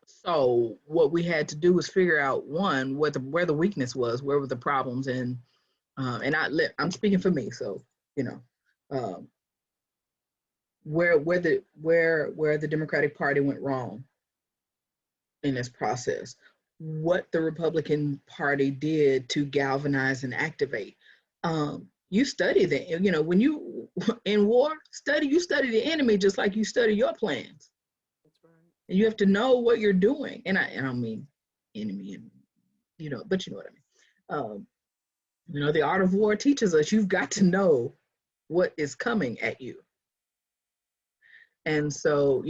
So what we had to do was figure out, one, where the weakness was, where were the problems, and and I'm speaking for me, so you know, um, where the Democratic Party went wrong in this process, what the Republican Party did to galvanize and activate. You study when you in war, you study the enemy just like you study your plans. That's right. And you have to know what you're doing. And I don't mean enemy, and but you know what I mean. The art of war teaches us you've got to know what is coming at you. And so,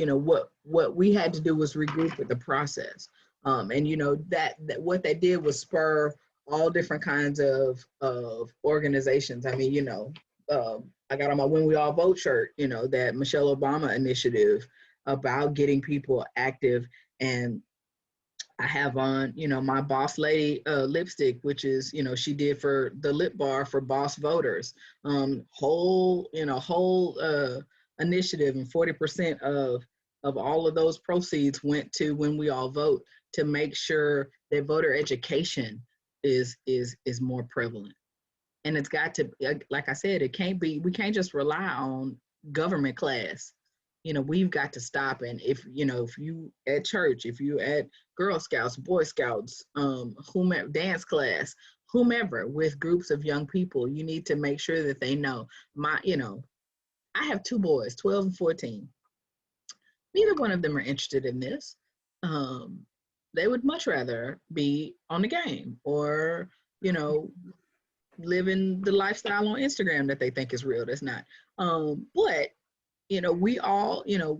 what we had to do was regroup with the process. And that what that did was spur all different kinds of organizations. I mean, I got on my When We All Vote shirt, that Michelle Obama initiative about getting people active. And I have on, my Boss Lady lipstick, which is, she did for the lip bar for Boss voters. Whole initiative, and 40% of all of those proceeds went to When We All Vote, to make sure that voter education is more prevalent. And it's got to, like I said, we can't just rely on government class. We've got to stop. And if you at church, if you at Girl Scouts, Boy Scouts, whomever, dance class, whomever, with groups of young people, you need to make sure that they know. I have 2 boys, 12 and 14. Neither one of them are interested in this. They would much rather be on the game, or, living the lifestyle on Instagram that they think is real. That's not. But, we all, the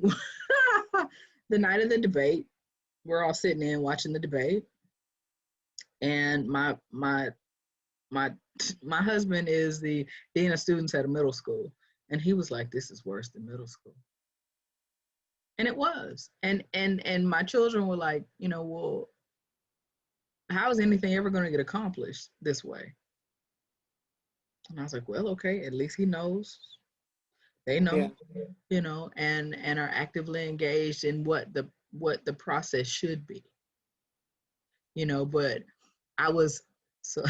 night of the debate, we're all sitting in watching the debate. And my husband is the dean of students at a middle school. And he was like, this is worse than middle school. And it was. And my children were like, well, how is anything ever going to get accomplished this way? And I was like, well, okay, at least he knows. They know, Yeah. And are actively engaged in what the process should be. But I was so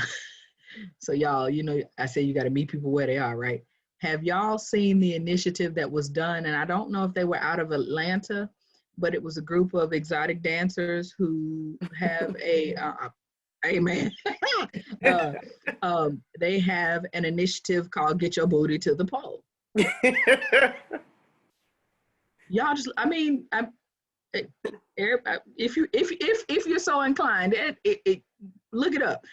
y'all, I say you got to meet people where they are, right? Have y'all seen the initiative that was done? And I don't know if they were out of Atlanta, but it was a group of exotic dancers who have amen. They have an initiative called Get Your Booty to the Pole. Y'all just, if you're so inclined, look it up.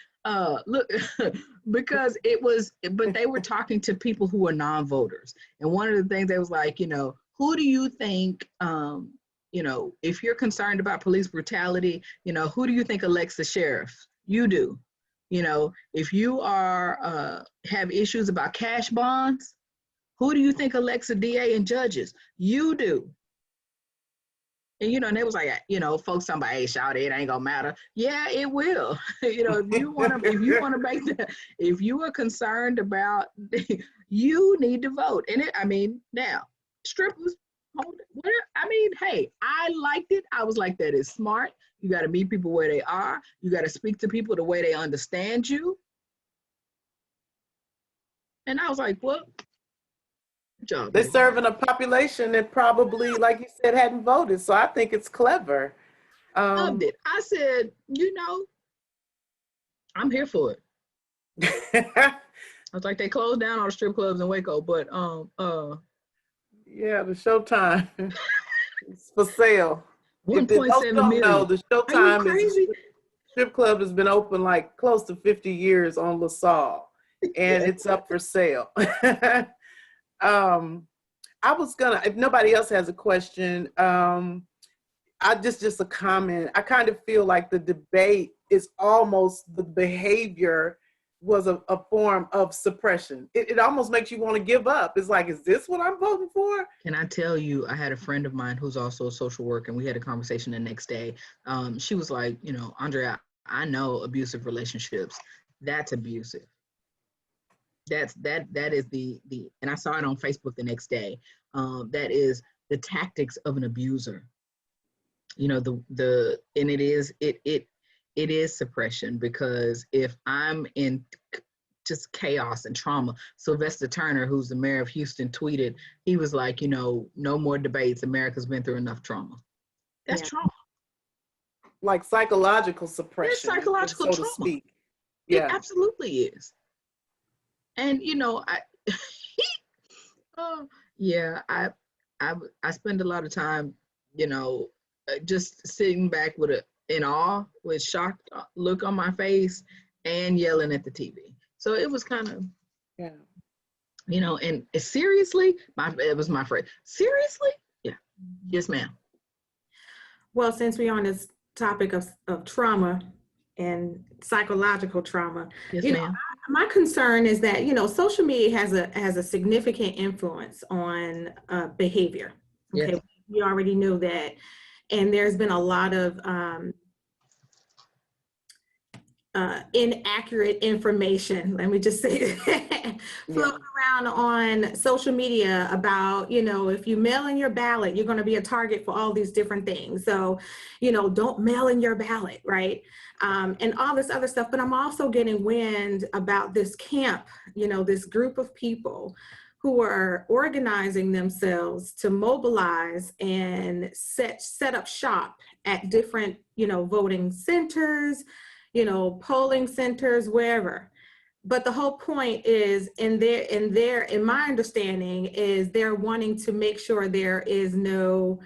Look, because but they were talking to people who are non-voters. And one of the things they was like, who do you think, if you're concerned about police brutality, who do you think elects the sheriff? You do. If you are, have issues about cash bonds, who do you think elects a DA and judges? You do. And, and they was like, folks talking about, hey, shout it ain't gonna matter. Yeah, it will. If you want to make that, if you are concerned about, you need to vote. And now, strippers, hey, I liked it. I was like, that is smart. You got to meet people where they are. You got to speak to people the way they understand you. And I was like, well, good job. They're serving a population that probably, like you said, hadn't voted. So I think it's clever. Loved it. I said, I'm here for it. I was like, they closed down all the strip clubs in Waco, but yeah, the Showtime it's for sale. 1.7 million. No, the Showtime crazy? Strip club has been open like close to 50 years on LaSalle, and it's up for sale. I was gonna, if nobody else has a question, just a comment. I kind of feel like the debate is almost, the behavior was a form of suppression. It almost makes you want to give up. It's like, is this what I'm voting for? Can I tell you, I had a friend of mine who's also a social worker, and we had a conversation the next day. She was like, Andrea, I know abusive relationships. That's abusive. That is the and I saw it on Facebook the next day. That is the tactics of an abuser. And it is suppression, because if I'm in just chaos and trauma. Sylvester Turner, who's the mayor of Houston, tweeted, he was like, you know, no more debates. America's been through enough trauma. That's trauma. Like psychological suppression, It's psychological so trauma. to speak. It absolutely is. And you know, I spend a lot of time, you know, just sitting back in awe, with shocked look on my face, and yelling at the TV. So it was kind of, you know, and seriously, it was my phrase. Seriously? Yeah. Yes, ma'am. Well, since we're on this topic of trauma and psychological trauma, yes, you know, my concern is that, you know, social media has a significant influence on behavior. Okay, yes. We already know that, and there's been a lot of inaccurate information, let me just say that, floating around on social media about, you know, if you mail in your ballot, you're going to be a target for all these different things. So, you know, don't mail in your ballot, right? And all this other stuff. But I'm also getting wind about this camp, you know, this group of people who are organizing themselves to mobilize and set up shop at different, you know, voting centers, you know, polling centers, wherever. But the whole point is, in my understanding, is they're wanting to make sure there is no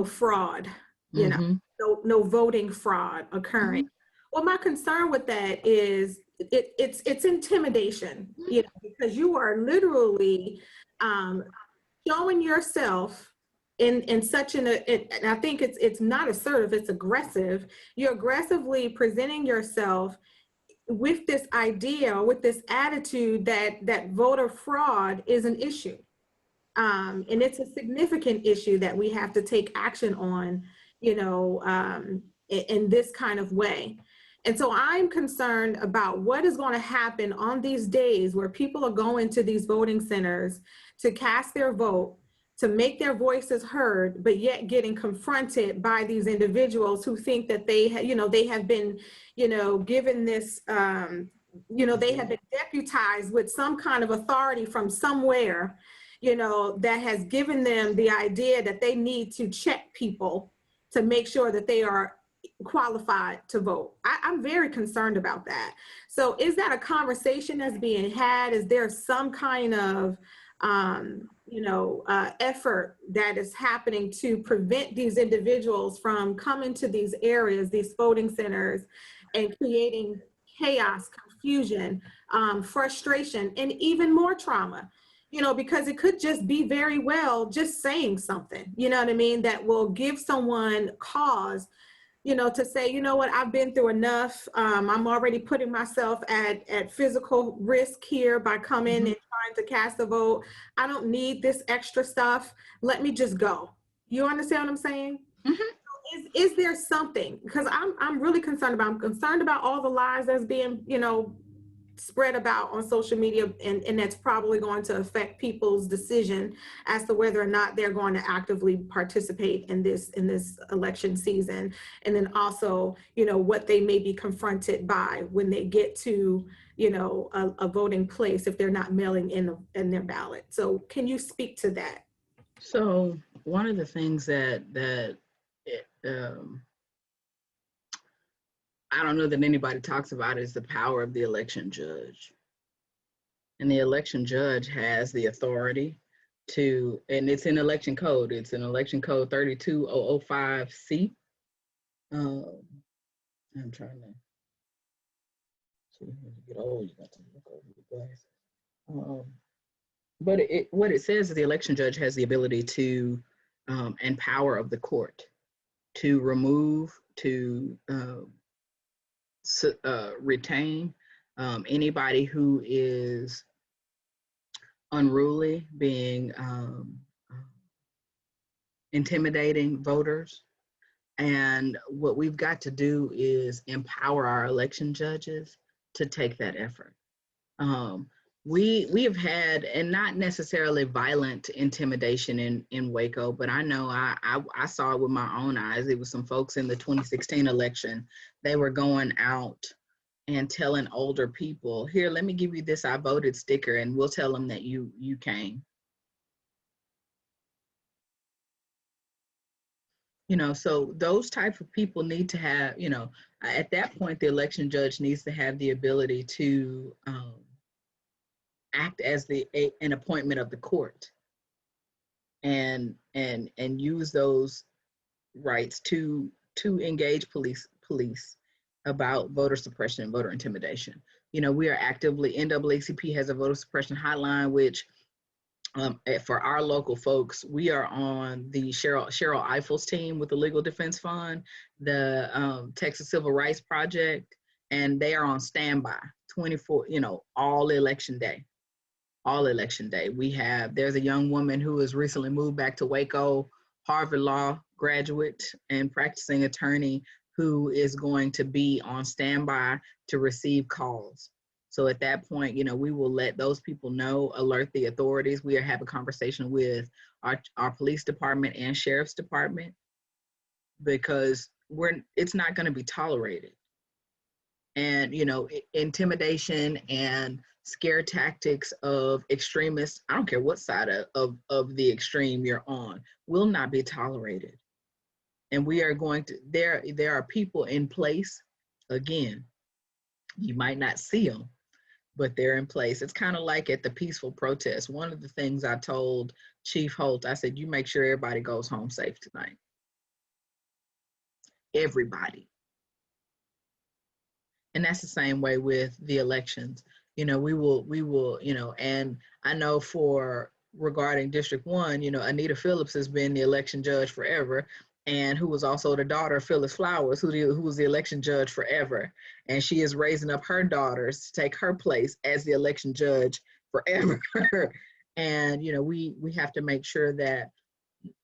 fraud, you know, no voting fraud occurring. Well, my concern with that is it's intimidation, you know, because you are literally showing yourself in such and I think it's not assertive, it's aggressive. You're aggressively presenting yourself with this idea, with this attitude that voter fraud is an issue. And it's a significant issue that we have to take action on, you know, in this kind of way. And so I'm concerned about what is going to happen on these days where people are going to these voting centers to cast their vote, to make their voices heard, but yet getting confronted by these individuals who think that they have been, you know, given this, you know, they have been deputized with some kind of authority from somewhere, you know, that has given them the idea that they need to check people to make sure that they are qualified to vote. I'm very concerned about that. So is that a conversation that's being had? Is there some kind of effort that is happening to prevent these individuals from coming to these areas, these voting centers, and creating chaos, confusion, frustration, and even more trauma? You know, because it could just be very well just saying something, you know what I mean, that will give someone cause, you know, to say, you know what, I've been through enough. I'm already putting myself at physical risk here by coming and trying to cast a vote. I don't need this extra stuff. Let me just go. You understand what I'm saying? Is there something? Because I'm really concerned about all the lies that's being, you know, spread about on social media, and that's probably going to affect people's decision as to whether or not they're going to actively participate in this election season. And then also, you know, what they may be confronted by when they get to, you know, a voting place if they're not mailing in their ballot. So can you speak to that? So one of the things that I don't know that anybody talks about is the power of the election judge. And the election judge has the authority to, and it's in election code. It's in election code 32005C. I'm trying to see, when you get old, you got to look over your glasses. But what it says is the election judge has the ability to, and power of the court to remove, to retain anybody who is unruly, being intimidating voters. And what we've got to do is empower our election judges to take that effort. We have had, and not necessarily violent intimidation in Waco, but I know I saw it with my own eyes. It was some folks in the 2016 election. They were going out and telling older people, here, let me give you this I voted sticker, and we'll tell them that you came. You know, so those type of people need to have, you know, at that point, the election judge needs to have the ability to act as an appointment of the court, and use those rights to engage police about voter suppression and voter intimidation. You know, we are actively, NAACP has a voter suppression hotline, which for our local folks, we are on the Cheryl Eifel's team with the Legal Defense Fund, the Texas Civil Rights Project, and they are on standby 24, you know, all election day. There's a young woman who has recently moved back to Waco, Harvard Law graduate and practicing attorney, who is going to be on standby to receive calls. So at that point, you know, we will let those people know, alert the authorities. We are having a conversation with our police department and sheriff's department, because it's not going to be tolerated. And, you know, intimidation and scare tactics of extremists, I don't care what side of the extreme you're on, will not be tolerated. And we are going to, there are people in place, again, you might not see them, but they're in place. It's kind of like at the peaceful protest. One of the things I told Chief Holt, I said, you make sure everybody goes home safe tonight. Everybody. And that's the same way with the elections. You know, we will, you know, and I know regarding District 1, you know, Anita Phillips has been the election judge forever, and who was also the daughter of Phyllis Flowers, who was the election judge forever. And she is raising up her daughters to take her place as the election judge forever. And, you know, we have to make sure that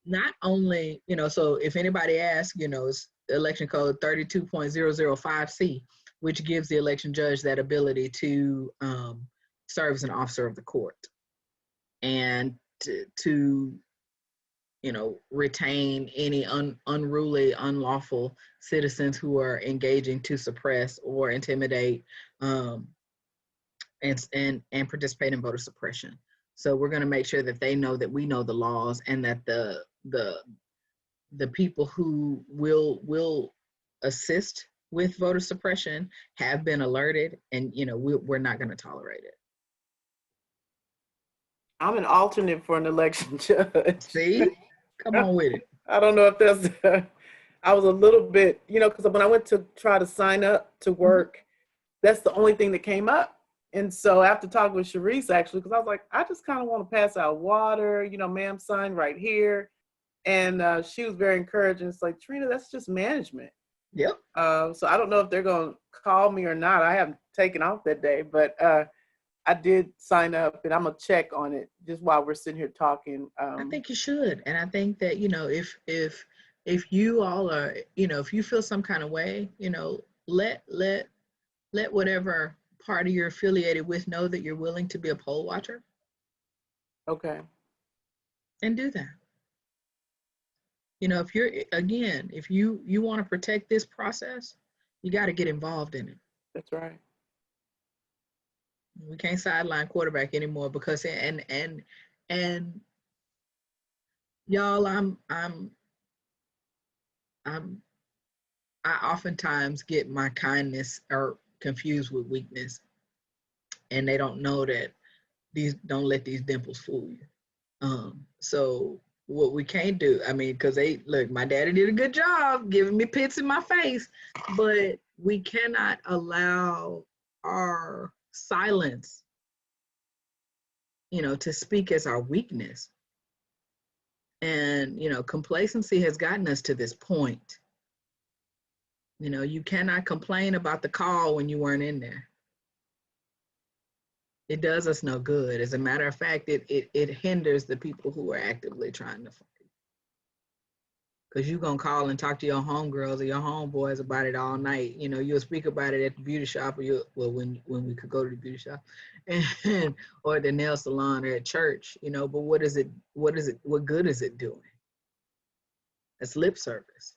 not only, you know, so if anybody asks, you know, it's election code 32.005C, which gives the election judge that ability to serve as an officer of the court and to you know, retain any unruly, unlawful citizens who are engaging to suppress or intimidate and participate in voter suppression. So we're going to make sure that they know that we know the laws, and that the people who will assist with voter suppression have been alerted, and you know, we're not going to tolerate it. I'm an alternate for an election judge. See, come on with it. I don't know if that's, I was a little bit, you know, because when I went to try to sign up to work, that's the only thing that came up. And so after talking with Sharice, actually, because I was like, I just kind of want to pass out water, you know, ma'am, sign right here. And she was very encouraging. It's like, Trina, that's just management. Yep. So I don't know if they're going to call me or not. I haven't taken off that day, but I did sign up, and I'm going to check on it just while we're sitting here talking. I think you should. And I think that, you know, if you all are, you know, if you feel some kind of way, you know, let whatever party you're affiliated with know that you're willing to be a poll watcher. Okay. And do that. You know, if you want to protect this process, you got to get involved in it. That's right. We can't sideline quarterback anymore, because and y'all, I oftentimes get my kindness or confused with weakness, and they don't know that don't let these dimples fool you. So what we can't do, I mean, because my daddy did a good job giving me pits in my face, but we cannot allow our silence, you know, to speak as our weakness. And, you know, complacency has gotten us to this point. You know, you cannot complain about the call when you weren't in there. It does us no good. As a matter of fact, it hinders the people who are actively trying to fight. Because you're going to call and talk to your homegirls or your homeboys about it all night. You know, you'll speak about it at the beauty shop, or when we could go to the beauty shop, and or the nail salon, or at church, you know, but what good is it doing? It's lip service.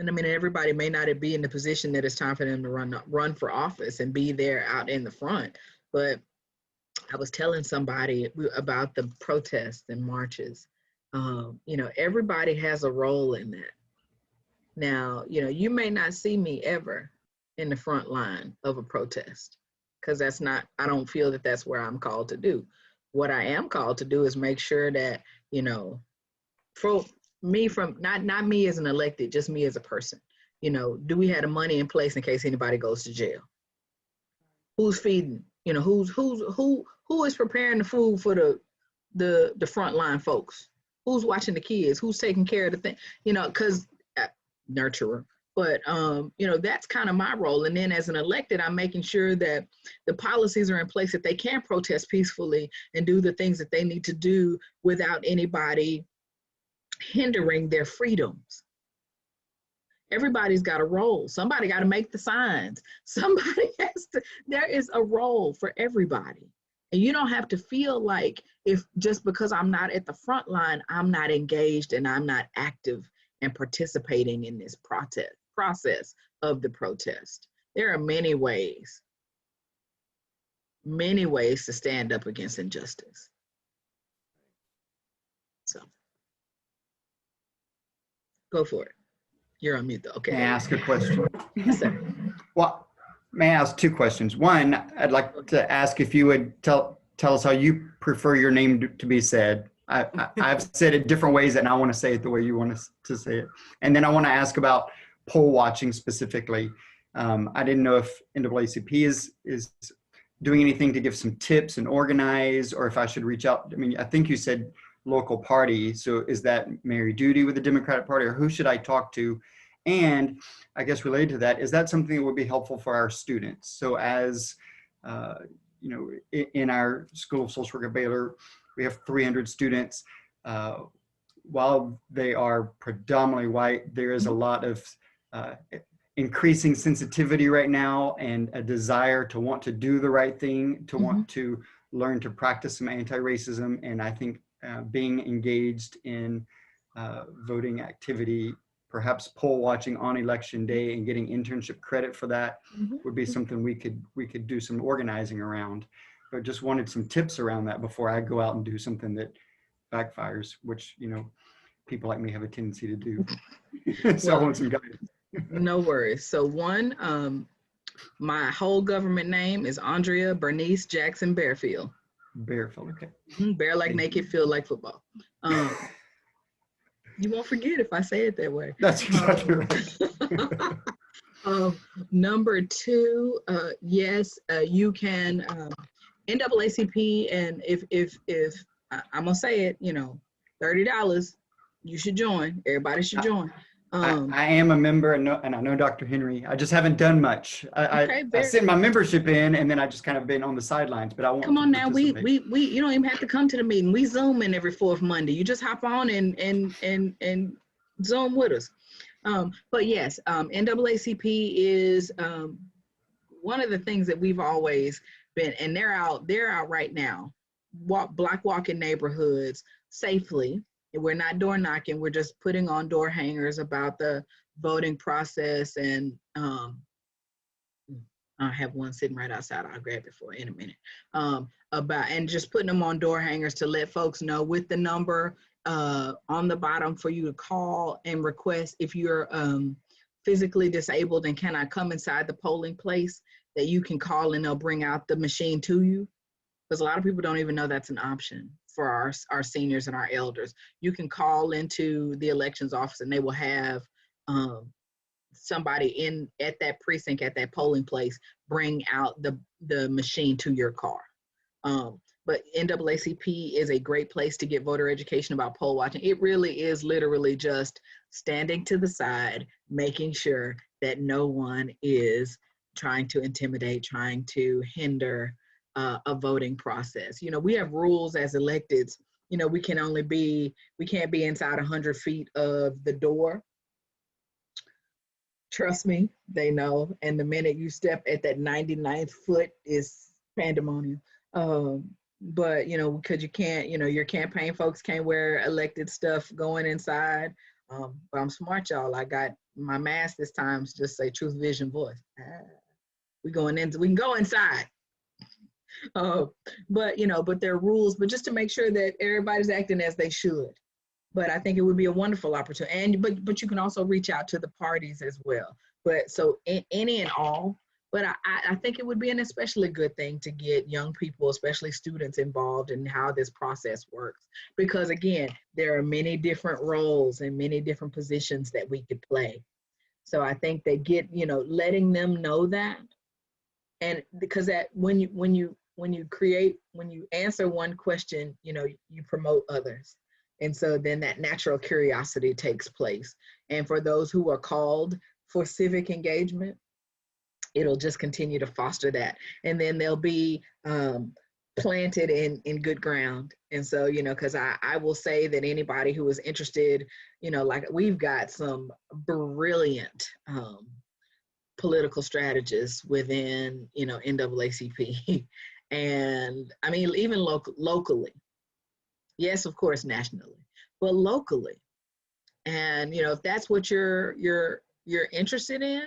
And I mean, everybody may not be in the position that it's time for them to run for office and be there out in the front. But I was telling somebody about the protests and marches. You know, everybody has a role in that. Now, you know, you may not see me ever in the front line of a protest, because that's not, I don't feel that that's where I'm called to do. What I am called to do is make sure that, you know, for me, from not me as an elected, just me as a person, you know, do we have the money in place in case anybody goes to jail? Who's feeding? You know, who is preparing the food for the frontline folks? Who's watching the kids? Who's taking care of the thing? You know, because nurturer. But you know, that's kind of my role. And then as an elected, I'm making sure that the policies are in place that they can protest peacefully and do the things that they need to do without anybody hindering their freedoms. Everybody's got a role. Somebody got to make the signs. Somebody has to, there is a role for everybody. And you don't have to feel like if just because I'm not at the front line, I'm not engaged and I'm not active and participating in this process of the protest. There are many ways to stand up against injustice. So go for it. You're on mute though. Okay. May I ask a question? Yes, sir. Well, may I ask two questions? One, I'd like to ask if you would tell us how you prefer your name to be said. I've said it different ways and I want to say it the way you want to say it. And then I want to ask about poll watching specifically. I didn't know if NAACP is doing anything to give some tips and organize, or if I should reach out. I mean, I think you said local party. So is that Mary Duty with the Democratic Party, or who should I talk to? And I guess related to that, is that something that would be helpful for our students? So as, you know, in our School of Social Work at Baylor, we have 300 students. While they are predominantly white, there is a lot of increasing sensitivity right now and a desire to want to do the right thing, to want to learn to practice some anti-racism. And I think being engaged in voting activity, perhaps poll watching on election day and getting internship credit for that would be something we could do some organizing around. But just wanted some tips around that before I go out and do something that backfires, which, you know, people like me have a tendency to do. So I want some guidance. No worries. So one, my whole government name is Andrea Bernice Jackson Barefield. Barefield, okay. Bear like naked, feel like football. You won't forget if I say it that way. That's exactly right. Number two, yes, you can NAACP, and if I'm gonna say it, you know, $30, you should join. Everybody should join. I am a member, and I know Dr. Henry. I just haven't done much. I sent my membership in, and then I just kind of been on the sidelines. But I won't. Come on now, we you don't even have to come to the meeting. We Zoom in every fourth Monday. You just hop on and Zoom with us. But yes, NAACP is one of the things that we've always been, and they're out right now, block walking neighborhoods safely. We're not door knocking. We're just putting on door hangers about the voting process. And I have one sitting right outside. I'll grab it in a minute. And just putting them on door hangers to let folks know with the number on the bottom for you to call and request if you're physically disabled and cannot come inside the polling place, that you can call and they'll bring out the machine to you. Because a lot of people don't even know that's an option for our seniors and our elders. You can call into the elections office and they will have somebody at that precinct, at that polling place, bring out the machine to your car. But NAACP is a great place to get voter education about poll watching. It really is literally just standing to the side, making sure that no one is trying to intimidate, trying to hinder a voting process. You know, we have rules as electeds. You know, we can't be inside 100 feet of the door. Trust me, they know. And the minute you step at that 99th foot is pandemonium. But, you know, because you can't, you know, your campaign folks can't wear elected stuff going inside. But I'm smart, y'all. I got my mask this time just say truth, vision, voice. We can go inside. But there are rules, but just to make sure that everybody's acting as they should. But I think it would be a wonderful opportunity. But you can also reach out to the parties as well. But so any and all, but I think it would be an especially good thing to get young people, especially students, involved in how this process works. Because again, there are many different roles and many different positions that we could play. So I think they letting them know that. And because that when you answer one question, you promote others. And so then that natural curiosity takes place. And for those who are called for civic engagement, it'll just continue to foster that. And then they'll be planted in good ground. And so, because I will say that anybody who is interested, like we've got some brilliant political strategists within, NAACP. And I mean, even locally. Yes, of course, nationally, but locally. And if that's what you're interested in,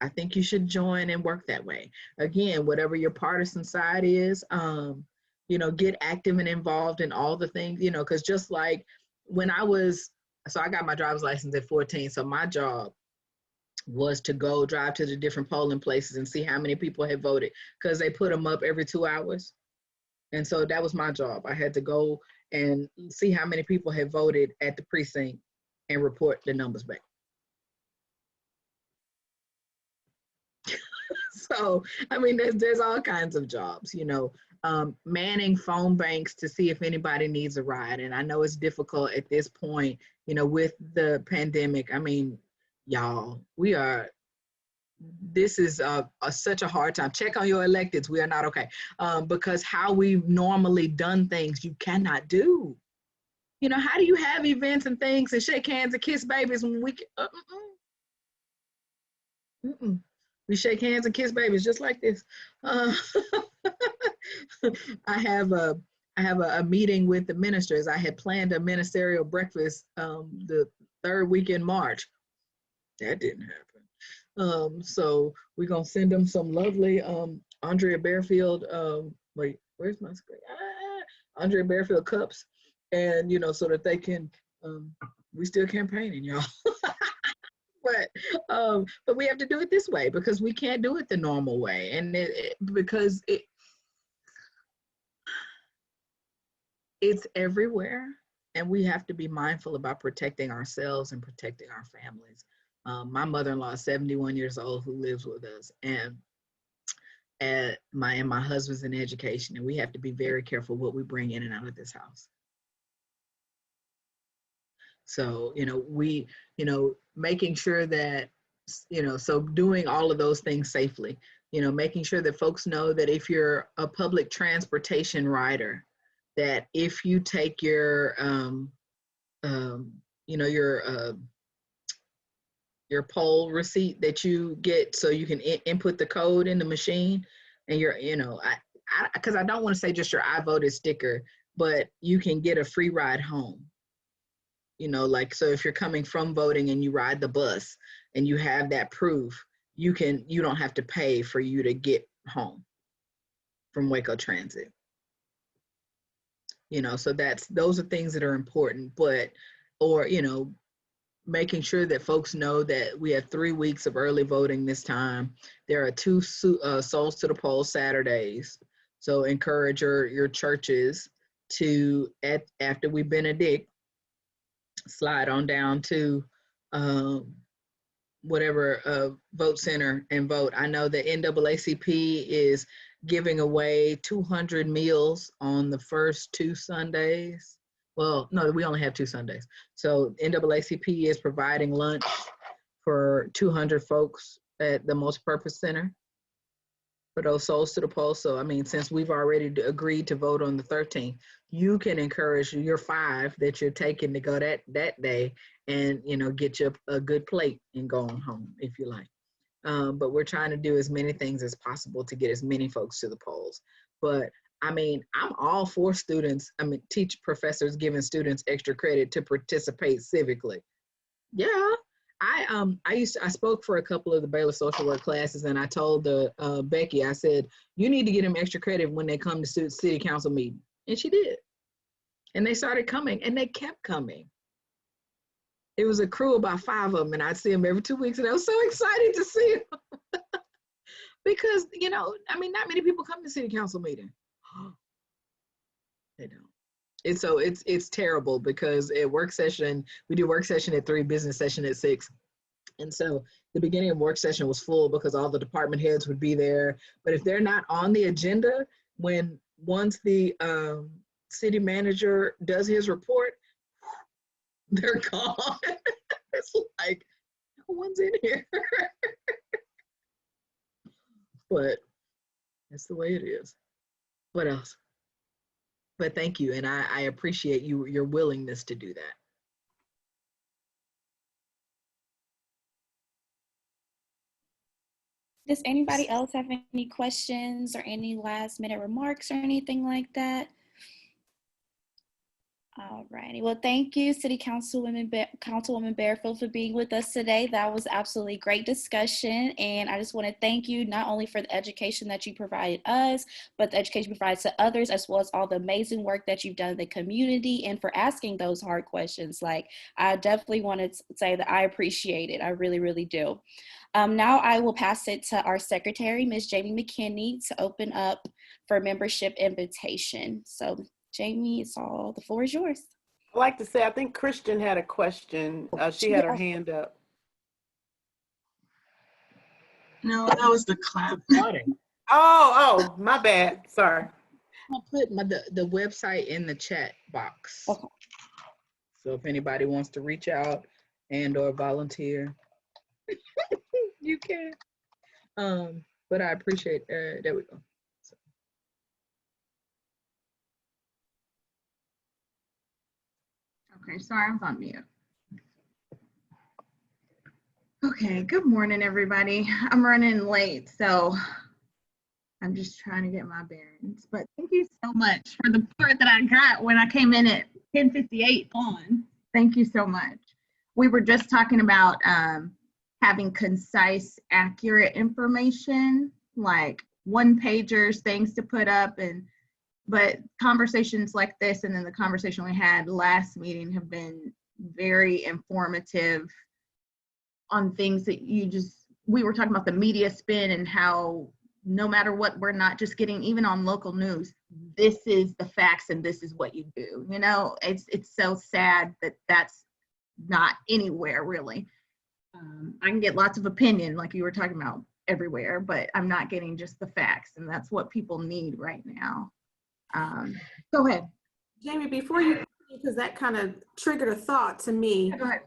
I think you should join and work that way. Again, whatever your partisan side is, get active and involved in all the things, because just like when I got my driver's license at 14. So my job was to go drive to the different polling places and see how many people had voted, because they put them up every 2 hours. And so that was my job. I had to go and see how many people had voted at the precinct and report the numbers back. So, I mean, there's all kinds of jobs, manning phone banks to see if anybody needs a ride. And I know it's difficult at this point, with the pandemic. I mean, y'all, this is such a hard time. Check on your electeds. We are not okay. Because how we've normally done things, you cannot do. How do you have events and things and shake hands and kiss babies when we we shake hands and kiss babies just like this. I have a meeting with the ministers. I had planned a ministerial breakfast the third week in March. That didn't happen. So we're gonna send them some lovely Andrea Barefield. Wait, where's my screen? Andrea Barefield cups, and so that they can. We still campaigning, y'all. But we have to do it this way because we can't do it the normal way, and it's everywhere, and we have to be mindful about protecting ourselves and protecting our families. My mother-in-law is 71 years old, who lives with us, and my husband's in education, and we have to be very careful what we bring in and out of this house. So, making sure that, so doing all of those things safely, making sure that folks know that if you're a public transportation rider, that if you take your poll receipt that you get, so you can input the code in the machine, and because I don't want to say just your I voted sticker, but you can get a free ride home. So if you're coming from voting and you ride the bus and you have that proof, you don't have to pay for you to get home from Waco Transit. So those are things that are important, making sure that folks know that we have 3 weeks of early voting this time. There are 2 Souls to the Poll Saturdays. So encourage your churches to, after we benedict, slide on down to whatever vote center and vote. I know the NAACP is giving away 200 meals on the first 2 Sundays. Well, no, we only have 2 Sundays. So NAACP is providing lunch for 200 folks at the Multipurpose Center for those Souls to the Poll. So, I mean, since we've already agreed to vote on the 13th, you can encourage your 5 that you're taking to go that day and, get you a good plate and go on home if you like. But we're trying to do as many things as possible to get as many folks to the polls. But I mean, I'm all for students, professors giving students extra credit to participate civically. Yeah. I spoke for a couple of the Baylor social work classes, and I told Becky, I said, you need to get them extra credit when they come to city council meeting. And she did. And they started coming, and they kept coming. It was a crew of about 5 of them, and I'd see them every 2 weeks, and I was so excited to see them. Because, you know, I mean, not many people come to city council meeting. They don't. And so it's terrible, because at work session, we do work session at 3, business session at 6. And so the beginning of work session was full because all the department heads would be there. But if they're not on the agenda, once the city manager does his report, they're gone. It's like, no one's in here. But that's the way it is. What else? But thank you, and I appreciate your willingness to do that. Does anybody else have any questions or any last minute remarks or anything like that? All righty. Well, thank you, City Councilwoman Barefield, for being with us today. That was absolutely great discussion. And I just want to thank you not only for the education that you provided us, but the education you provided to others, as well as all the amazing work that you've done in the community, and for asking those hard questions. Like, I definitely want to say that I appreciate it. I really, really do. Now I will pass it to our secretary, Ms. Jamie McKinney, to open up for membership invitation. So Jamie, the floor is yours. I'd like to say, I think Christian had a question. She had her hand up. No, that was the clap. Oh, my bad. Sorry. I'll put the website in the chat box. Okay. So if anybody wants to reach out and or volunteer, you can. But I appreciate, there we go. Okay, sorry, I was on mute. Okay, good morning, everybody. I'm running late, so I'm just trying to get my bearings. But thank you so much for the part that I got when I came in at 10:58 on. Thank you so much. We were just talking about having concise, accurate information, like one-pagers, things to put up, but conversations like this and then the conversation we had last meeting have been very informative on things that we were talking about the media spin and how no matter what, we're not just getting, even on local news, this is the facts and this is what you do. You know, it's so sad that that's not anywhere really. I can get lots of opinion like you were talking about everywhere, but I'm not getting just the facts, and that's what people need right now. Go ahead. Jamie, before you, because that kind of triggered a thought to me. Go ahead.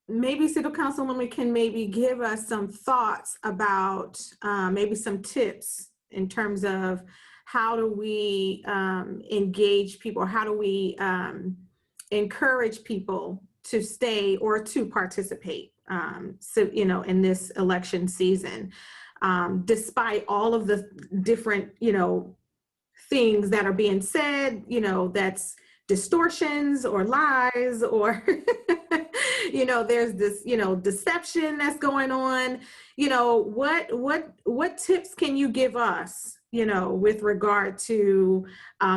Maybe City Councilwoman can maybe give us some thoughts about maybe some tips in terms of how do we engage people, or how do we encourage people to stay or to participate, so, you know, in this election season, despite all of the different, you know, things that are being said, you know, that's distortions or lies, or, you know, there's this, you know, deception that's going on. You know, what tips can you give us, you know, with regard to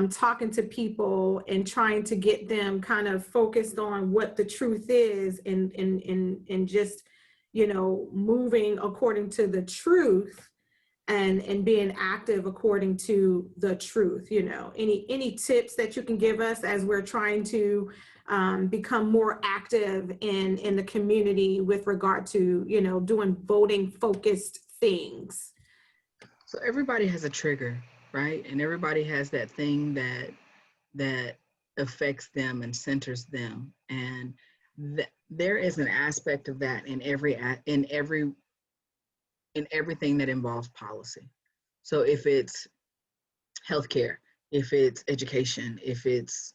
talking to people and trying to get them kind of focused on what the truth is, and just, you know, moving according to the truth, and being active according to the truth. You know, any tips that you can give us as we're trying to become more active in the community with regard to, you know, doing voting focused things? So everybody has a trigger, right? And everybody has that thing that affects them and centers them. And there is an aspect of that in everything that involves policy. So if it's healthcare, if it's education, if it's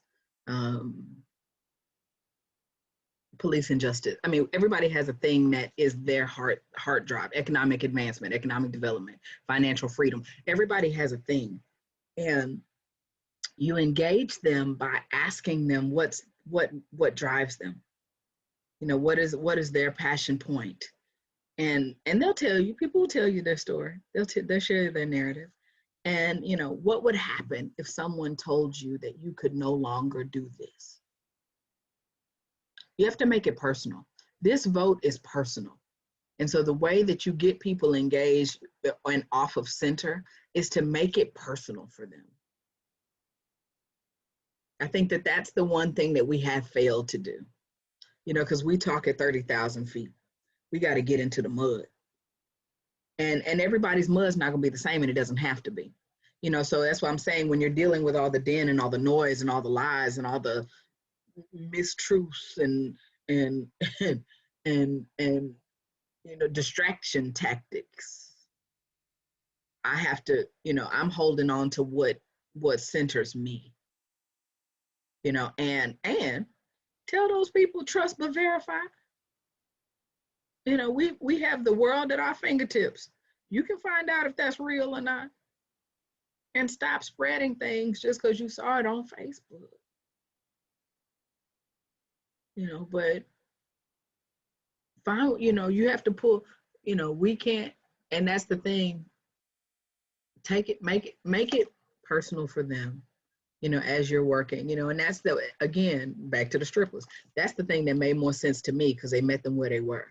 police and justice, I mean, everybody has a thing that is their heart drive. Economic advancement, economic development, financial freedom. Everybody has a thing, and you engage them by asking them what drives them. You know, what is their passion point? And they'll tell you, people will tell you their story. They'll share their narrative. And, you know, what would happen if someone told you that you could no longer do this? You have to make it personal. This vote is personal. And so the way that you get people engaged and off of center is to make it personal for them. I think that that's the one thing that we have failed to do, you know, because we talk at 30,000 feet. We got to get into the mud. And everybody's mud's not going to be the same, and it doesn't have to be. You know, so that's why I'm saying when you're dealing with all the din and all the noise and all the lies and all the mistruths and you know, distraction tactics, I have to, you know, I'm holding on to what centers me. You know, and tell those people, trust but verify. You know, we have the world at our fingertips. You can find out if that's real or not. And stop spreading things just because you saw it on Facebook. You know, but find, you know, you have to pull, you know, we can't, and that's the thing. Make it personal for them, you know, as you're working, you know, and that's again, back to the strippers. That's the thing that made more sense to me because they met them where they were.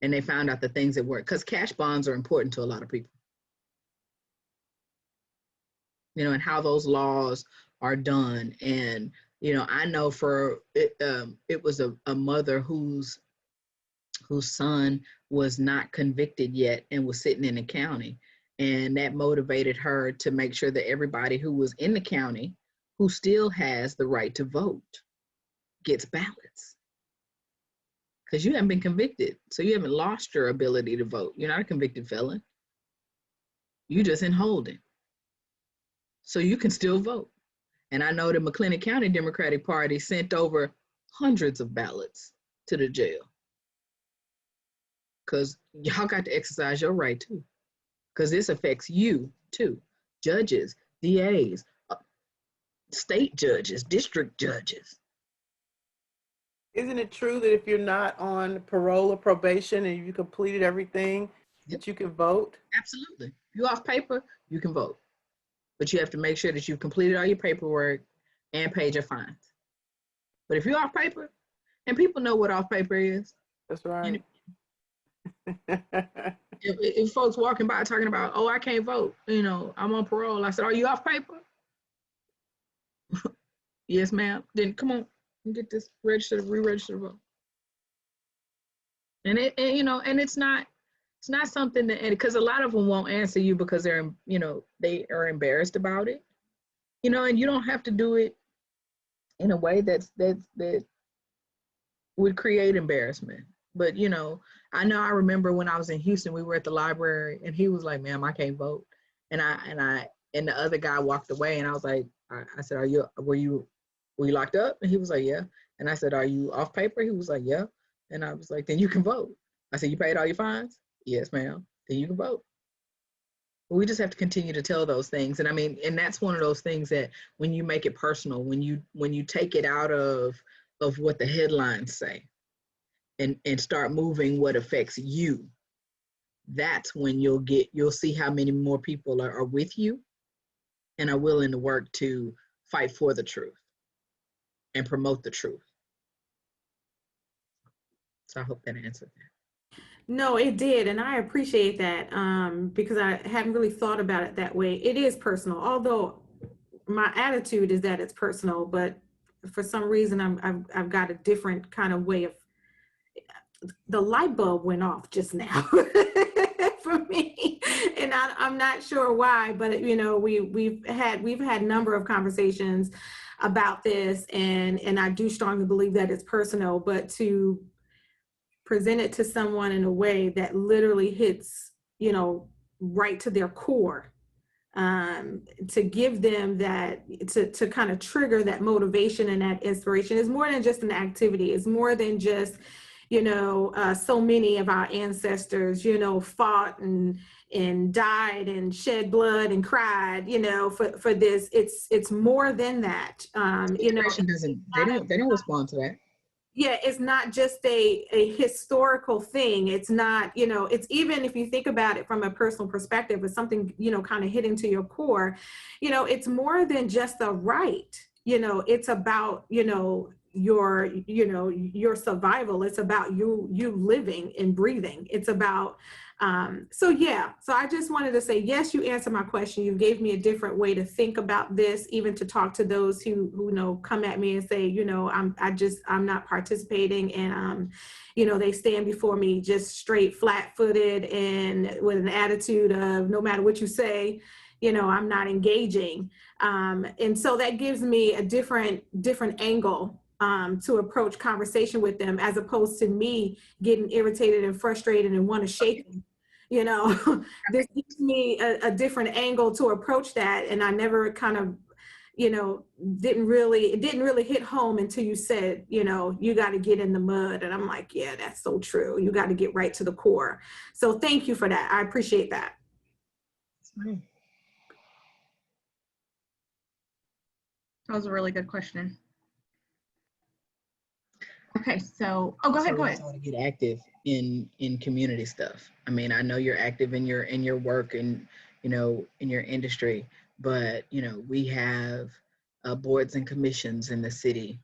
And they found out the things that work, because cash bonds are important to a lot of people. You know, and how those laws are done. And, you know, I know for it was a mother whose son was not convicted yet and was sitting in the county. And that motivated her to make sure that everybody who was in the county, who still has the right to vote, gets ballots. Because you haven't been convicted. So you haven't lost your ability to vote. You're not a convicted felon. You're just in holding. So you can still vote. And I know the McLennan County Democratic Party sent over hundreds of ballots to the jail. Because y'all got to exercise your right too. Because this affects you too. Judges, DAs, state judges, district judges. Isn't it true that if you're not on parole or probation and you completed everything, that you can vote? Absolutely. If you're off paper, you can vote. But you have to make sure that you've completed all your paperwork and paid your fines. But if you're off paper, and people know what off paper is. That's right. If folks walking by talking about, oh, I can't vote, you know, I'm on parole. I said, are you off paper? Yes, ma'am. Then come on, get this registered, re-register to vote. And you know, and it's not something that, because a lot of them won't answer you because they're, you know, they are embarrassed about it, you know, and you don't have to do it in a way that would create embarrassment. But, you know, I remember when I was in Houston, we were at the library and he was like, ma'am, I can't vote. And the other guy walked away and I was like, I said, were you locked up? And he was like, yeah. And I said, are you off paper? He was like, yeah. And I was like, then you can vote. I said, you paid all your fines? Yes, ma'am. Then you can vote. We just have to continue to tell those things. And I mean, and that's one of those things that when you make it personal, when you take it out of what the headlines say and start moving what affects you, that's when you'll see how many more people are with you and are willing to work to fight for the truth and promote the truth. So I hope that answered that. No, it did. And I appreciate that because I hadn't really thought about it that way. It is personal, although my attitude is that it's personal, but for some reason I've got a different kind of way of, the light bulb went off just now for me. And I'm not sure why, but you know, we've had a number of conversations about this, and I do strongly believe that it's personal, but to present it to someone in a way that literally hits, you know, right to their core, to give them that, to kind of trigger that motivation and that inspiration is more than just an activity. It's more than just, you know, so many of our ancestors, you know, fought and died and shed blood and cried, you know, for this. It's more than that. You know, They don't respond to that. Yeah, it's not just a historical thing. It's not, it's even if you think about it from a personal perspective, it's something, kind of hitting to your core, it's more than just a right, it's about, your survival. It's about you living and breathing. It's about so I just wanted to say, yes, you answered my question. You gave me a different way to think about this, even to talk to those who come at me and say, I'm not participating, and they stand before me just straight flat-footed and with an attitude of no matter what you say, I'm not engaging. And so that gives me a different angle to approach conversation with them, as opposed to me getting irritated and frustrated and want to shake them. This gives me a different angle to approach that. And I never kind of, it didn't really hit home until you said, you got to get in the mud. And I'm like, yeah, that's so true. You got to get right to the core. So thank you for that. I appreciate that. That was a really good question. Okay, so go ahead. I want to get active in community stuff. I mean, I know you're active in your work and in your industry, but we have boards and commissions in the city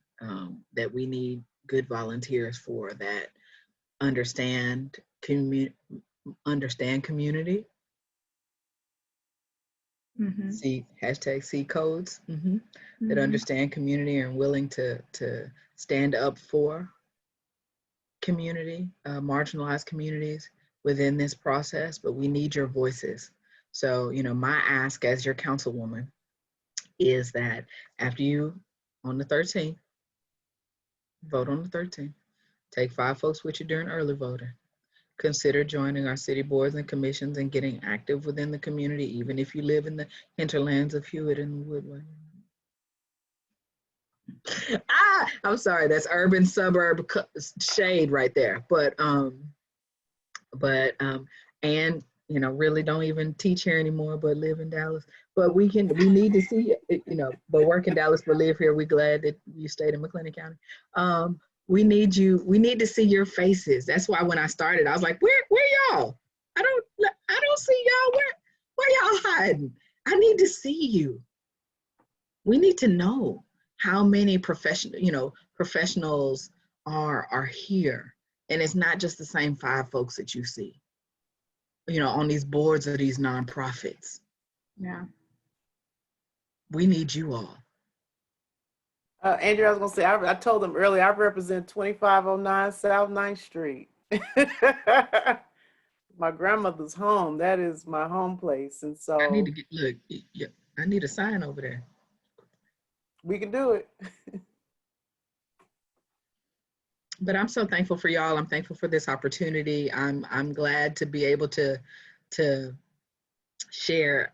that we need good volunteers for, that understand community. Mm-hmm. See codes that understand community and willing to stand up for community, marginalized communities within this process. But we need your voices. So my ask as your councilwoman is that after you on the 13th vote on the 13th, take 5 folks with you during early voting. Consider joining our city boards and commissions and getting active within the community, even if you live in the hinterlands of Hewitt and Woodway. I'm sorry, that's urban suburb shade right there. But and really don't even teach here anymore, but live in Dallas. But we need to see but work in Dallas, but live here. We're glad that you stayed in McLennan County. We need to see your faces. That's why when I started, I was like, where y'all? I don't see y'all. Where y'all hiding? I need to see you. We need to know how many professionals are here. And it's not just the same 5 folks that you see, on these boards of these nonprofits. Yeah. We need you all. Andrea, I was gonna say, I told them earlier, I represent 2509 South 9th Street. My grandmother's home. That is my home place. And so I need to I need a sign over there. We can do it. But I'm so thankful for y'all. I'm thankful for this opportunity. I'm glad to be able to share,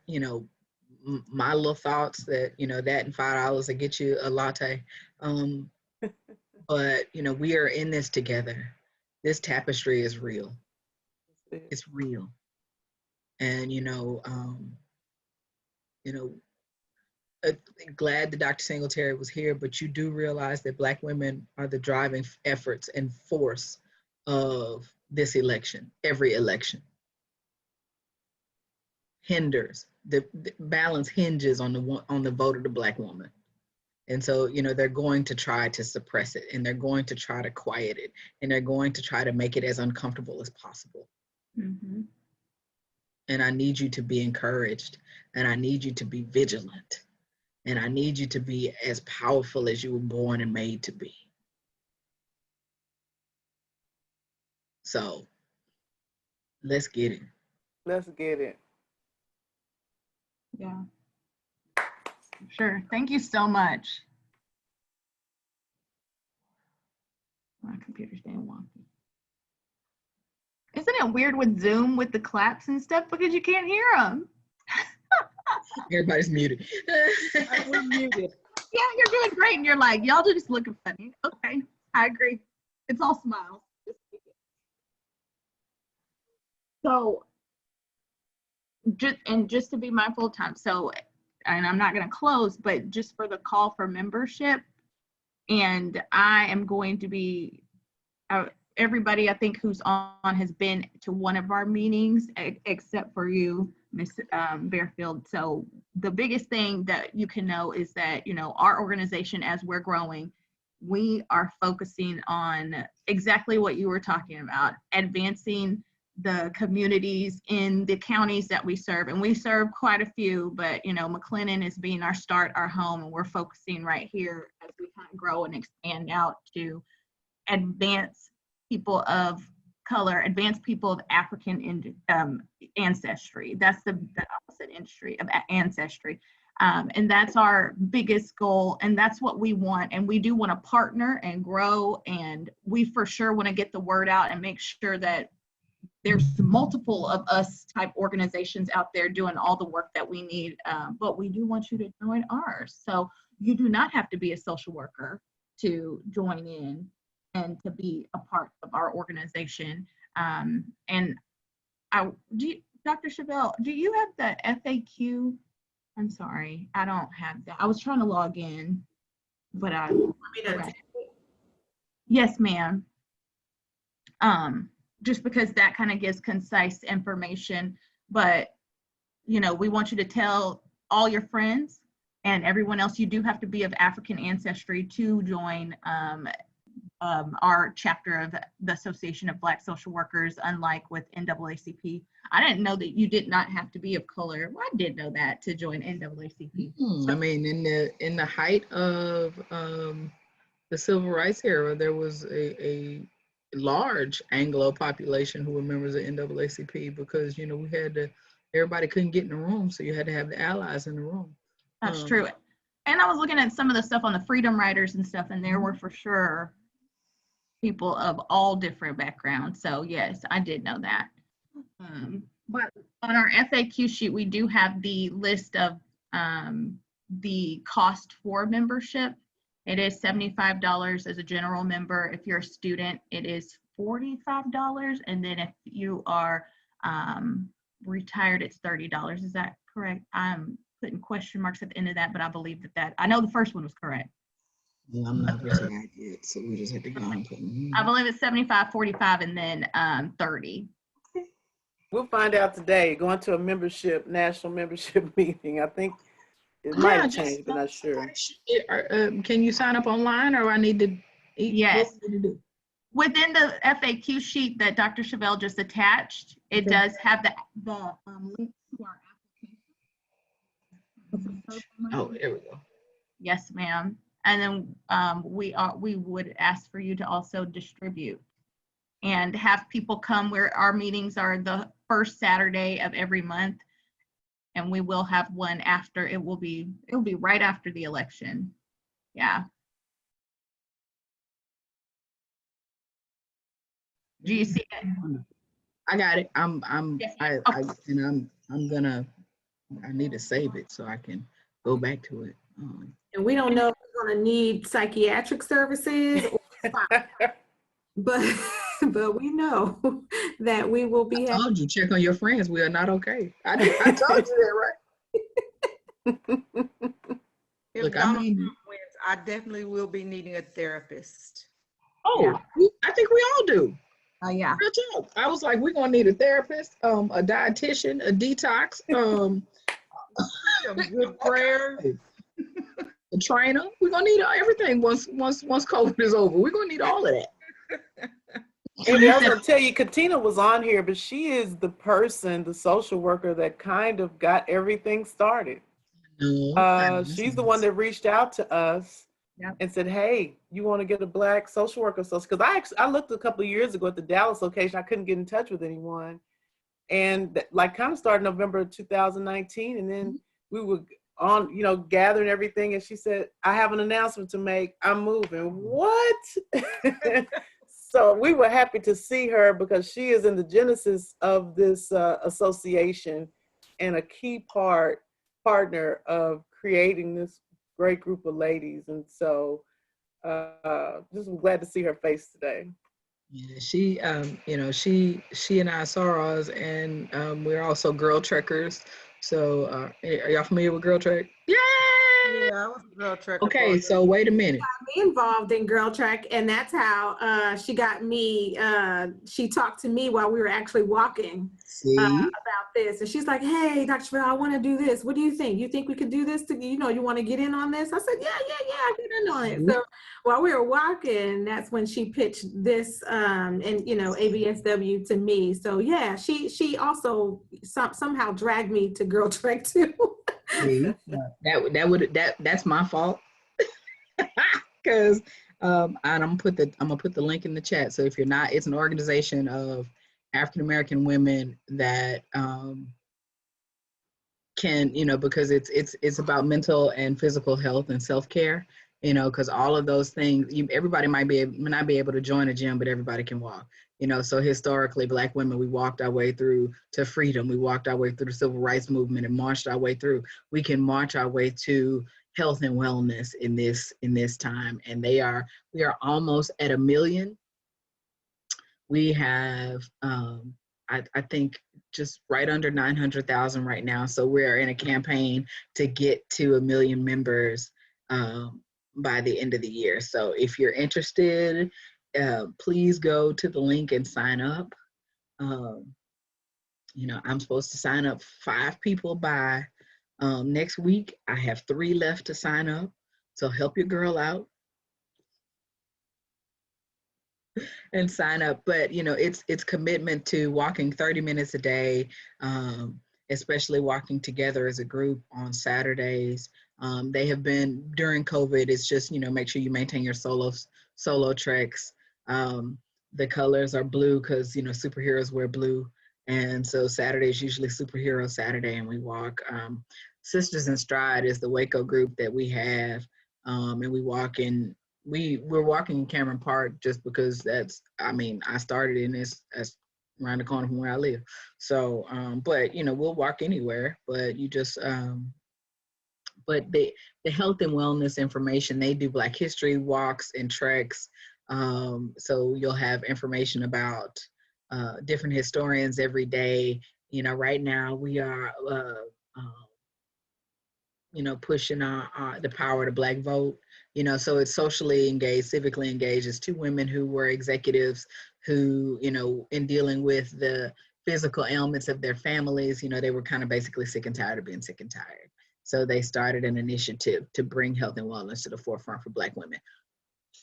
my little thoughts that, that and $5 to get you a latte. But, we are in this together. This tapestry is real. It's real. And, glad that Dr. Singletary was here, but you do realize that Black women are the driving efforts and force of this election, every election. Hinders, the balance hinges on the vote of the Black woman. And so, they're going to try to suppress it, and they're going to try to quiet it, and they're going to try to make it as uncomfortable as possible. Mm-hmm. And I need you to be encouraged, and I need you to be vigilant. And I need you to be as powerful as you were born and made to be. So let's get it. Let's get it. Yeah. Sure. Thank you so much. My computer's being wonky. Isn't it weird with Zoom with the claps and stuff because you can't hear them? Everybody's muted. We're muted. Yeah, you're doing great. And you're like, y'all just looking funny. Okay, I agree. It's all smiles. So, just to be mindful of time. So, and I'm not going to close, but just for the call for membership, And I am going to be, everybody I think who's on has been to one of our meetings, except for you, Miss Barefield. So the biggest thing that you can know is that, you know, our organization, as we're growing, we are focusing on exactly what you were talking about, advancing the communities in the counties that we serve. And we serve quite a few, but, you know, McLennan is being our start, our home, and we're focusing right here as we kind of grow and expand out to advance people of color, advance people of African ancestry. That's the opposite industry of ancestry. And that's our biggest goal. And that's what we want. And we do want to partner and grow. And we for sure want to get the word out and make sure that there's multiple of us type organizations out there doing all the work that we need. But we do want you to join ours. So you do not have to be a social worker to join in and to be a part of our organization. And Dr. Chevelle, do you have the FAQ? I'm sorry, I don't have that. I was trying to log in, but okay. Yes, ma'am. Just because that kind of gives concise information, but you know, we want you to tell all your friends and everyone else you do have to be of African ancestry to join our chapter of the Association of Black Social Workers, unlike with NAACP. I didn't know that you did not have to be of color. Well, I did know that to join NAACP. I mean, in the height of the civil rights era, there was a large Anglo population who were members of NAACP because, you know, we had to, everybody couldn't get in the room, so you had to have the allies in the room. That's true. And I was looking at some of the stuff on the Freedom Riders and stuff, and there were for sure people of all different backgrounds. So yes, I did know that. But on our FAQ sheet, we do have the list of the cost for membership. It is $75 as a general member. If you're a student, it is $45. And then if you are retired, it's $30. Is that correct? I'm putting question marks at the end of that, but I believe that I know the first one was correct. Yeah, I'm not retired yet, so we just had to go and put I believe it's 75, 45, and then 30. We'll find out today. Going to a national membership meeting. I think it might have changed, but not sure. Can you sign up online, or I need to? Yes. What do you do? Within the FAQ sheet that Dr. Chevelle just attached, it does have the link to our application. Oh, there we go. Yes, ma'am. And then we would ask for you to also distribute and have people come where our meetings are the first Saturday of every month. And we will have one after, it'll be right after the election. Yeah. Do you see it? I got it. I need to save it so I can go back to it. And we don't know if we're going to need psychiatric services, but we know that we will be. I told you, check on your friends. We are not okay. I told you that, right? Look, I definitely will be needing a therapist. Oh, yeah. I think we all do. Yeah. I was like, we're gonna need a therapist, a dietitian, a detox, some good prayers, a trainer. We're gonna need everything once COVID is over. We're gonna need all of that. And I was gonna tell you, Katina was on here, but she is the person, the social worker that kind of got everything started. She's the one that reached out to us. Yep. And said, hey, you want to get a Black social worker? Because I looked a couple of years ago at the Dallas location. I couldn't get in touch with anyone. And like kind of started November 2019. And then we were on, gathering everything. And she said, I have an announcement to make. I'm moving. What? So we were happy to see her because she is in the genesis of this association and a key partner of creating this great group of ladies. And so just glad to see her face today. Yeah, she and I saw us, and we're also Girl Trekkers. So are y'all familiar with Girl Trek? Yay! Yeah. was a girl trucker. Okay, so wait a minute. Me involved in Girl Trek, and that's how she got me. She talked to me while we were actually walking about this, and she's like, "Hey, Dr. Chevelle, I want to do this. What do you think? You think we could do this? You want to get in on this?" I said, "Yeah, get in on it." So while we were walking, that's when she pitched this, and ABSW to me. So yeah, she also somehow dragged me to Girl Trek too. See, that's my fault. Because and I'm gonna put the link in the chat. So if you're not, it's an organization of African American women that can, because it's about mental and physical health and self-care, because all of those things, everybody might not be able to join a gym, but everybody can walk. So historically, Black women, we walked our way through to freedom. We walked our way through the civil rights movement and marched our way through. We can march our way to health and wellness in this time. And we are almost at 1 million. We have, I think, just right under 900,000 right now. So we're in a campaign to get to 1 million members by the end of the year. So if you're interested, please go to the link and sign up. I'm supposed to sign up 5 people by next week. I have 3 left to sign up. So help your girl out and sign up. But it's commitment to walking 30 minutes a day, especially walking together as a group on Saturdays. They have been during COVID. It's just make sure you maintain your solo treks. The colors are blue because superheroes wear blue, and so Saturday is usually Superhero Saturday, and we walk. Sisters in Stride is the Waco group that we have, and we walk in. We're walking in Cameron Park just because I started in this, that's around the corner from where I live. So, but we'll walk anywhere, but but the health and wellness information, they do Black History walks and treks. So you'll have information about different historians every day. Right now we are, pushing the power to Black vote. So it's socially engaged, civically engaged. It's 2 women who were executives who, in dealing with the physical ailments of their families, they were kind of basically sick and tired of being sick and tired. So they started an initiative to bring health and wellness to the forefront for Black women.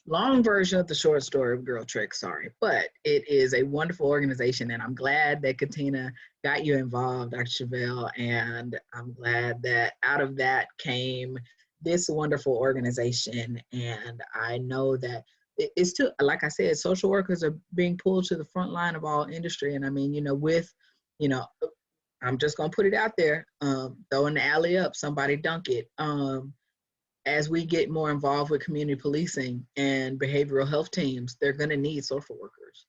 Long version of the short story of Girl Trek, sorry, but it is a wonderful organization, and I'm glad that Katina got you involved, Dr. Chevelle, and I'm glad that out of that came this wonderful organization. And I know that it's too, like I said, social workers are being pulled to the front line of all industry. And I mean, I'm just gonna put it out there, throwing the alley up, somebody dunk it. As we get more involved with community policing and behavioral health teams, they're going to need social workers.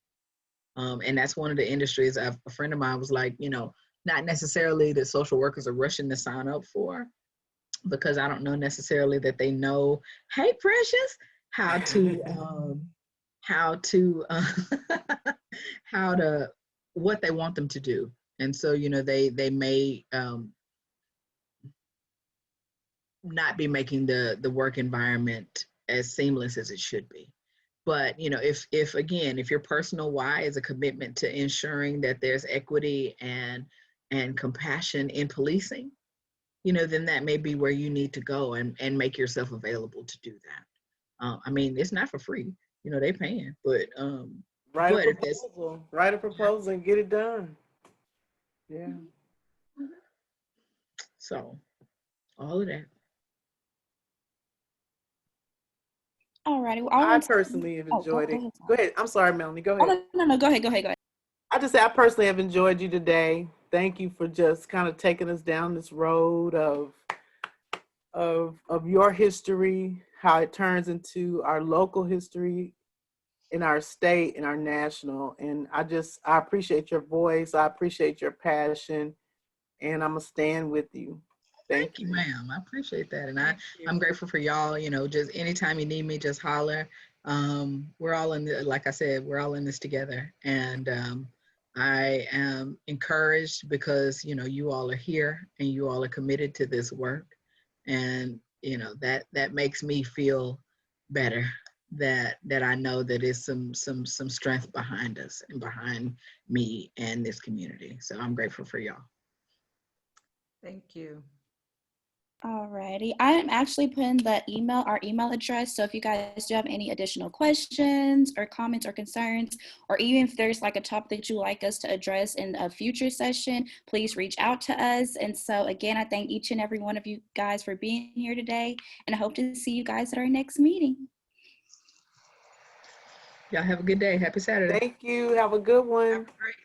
And that's one of the industries a friend of mine was like, not necessarily that social workers are rushing to sign up for, because I don't know necessarily that they know, hey, Precious, how to what they want them to do. And so, they may not be making the work environment as seamless as it should be. But if your personal why is a commitment to ensuring that there's equity and compassion in policing, then that may be where you need to go and make yourself available to do that. It's not for free, they paying, but write a proposal and get it done. Yeah. So all of that. All righty. Well, I personally have enjoyed it. Go ahead. I'm sorry, Melanie. Go ahead. Oh, no. Go ahead. I just say I personally have enjoyed you today. Thank you for just kind of taking us down this road of your history, how it turns into our local history in our state and our national. And I appreciate your voice. I appreciate your passion, and I'm gonna stand with you. Thank you, ma'am. I appreciate that. And I'm grateful for y'all. Just anytime you need me, just holler. We're all like I said, we're all in this together. And I am encouraged because, you all are here and you all are committed to this work. And you know, that makes me feel better, that I know that is some strength behind us and behind me and this community. So I'm grateful for y'all. Thank you. Alrighty, I am actually putting our email address. So if you guys do have any additional questions or comments or concerns, or even if there's like a topic that you like us to address in a future session, please reach out to us. And so again, I thank each and every one of you guys for being here today, and I hope to see you guys at our next meeting. Y'all have a good day. Happy Saturday. Thank you. Have a good one. Great.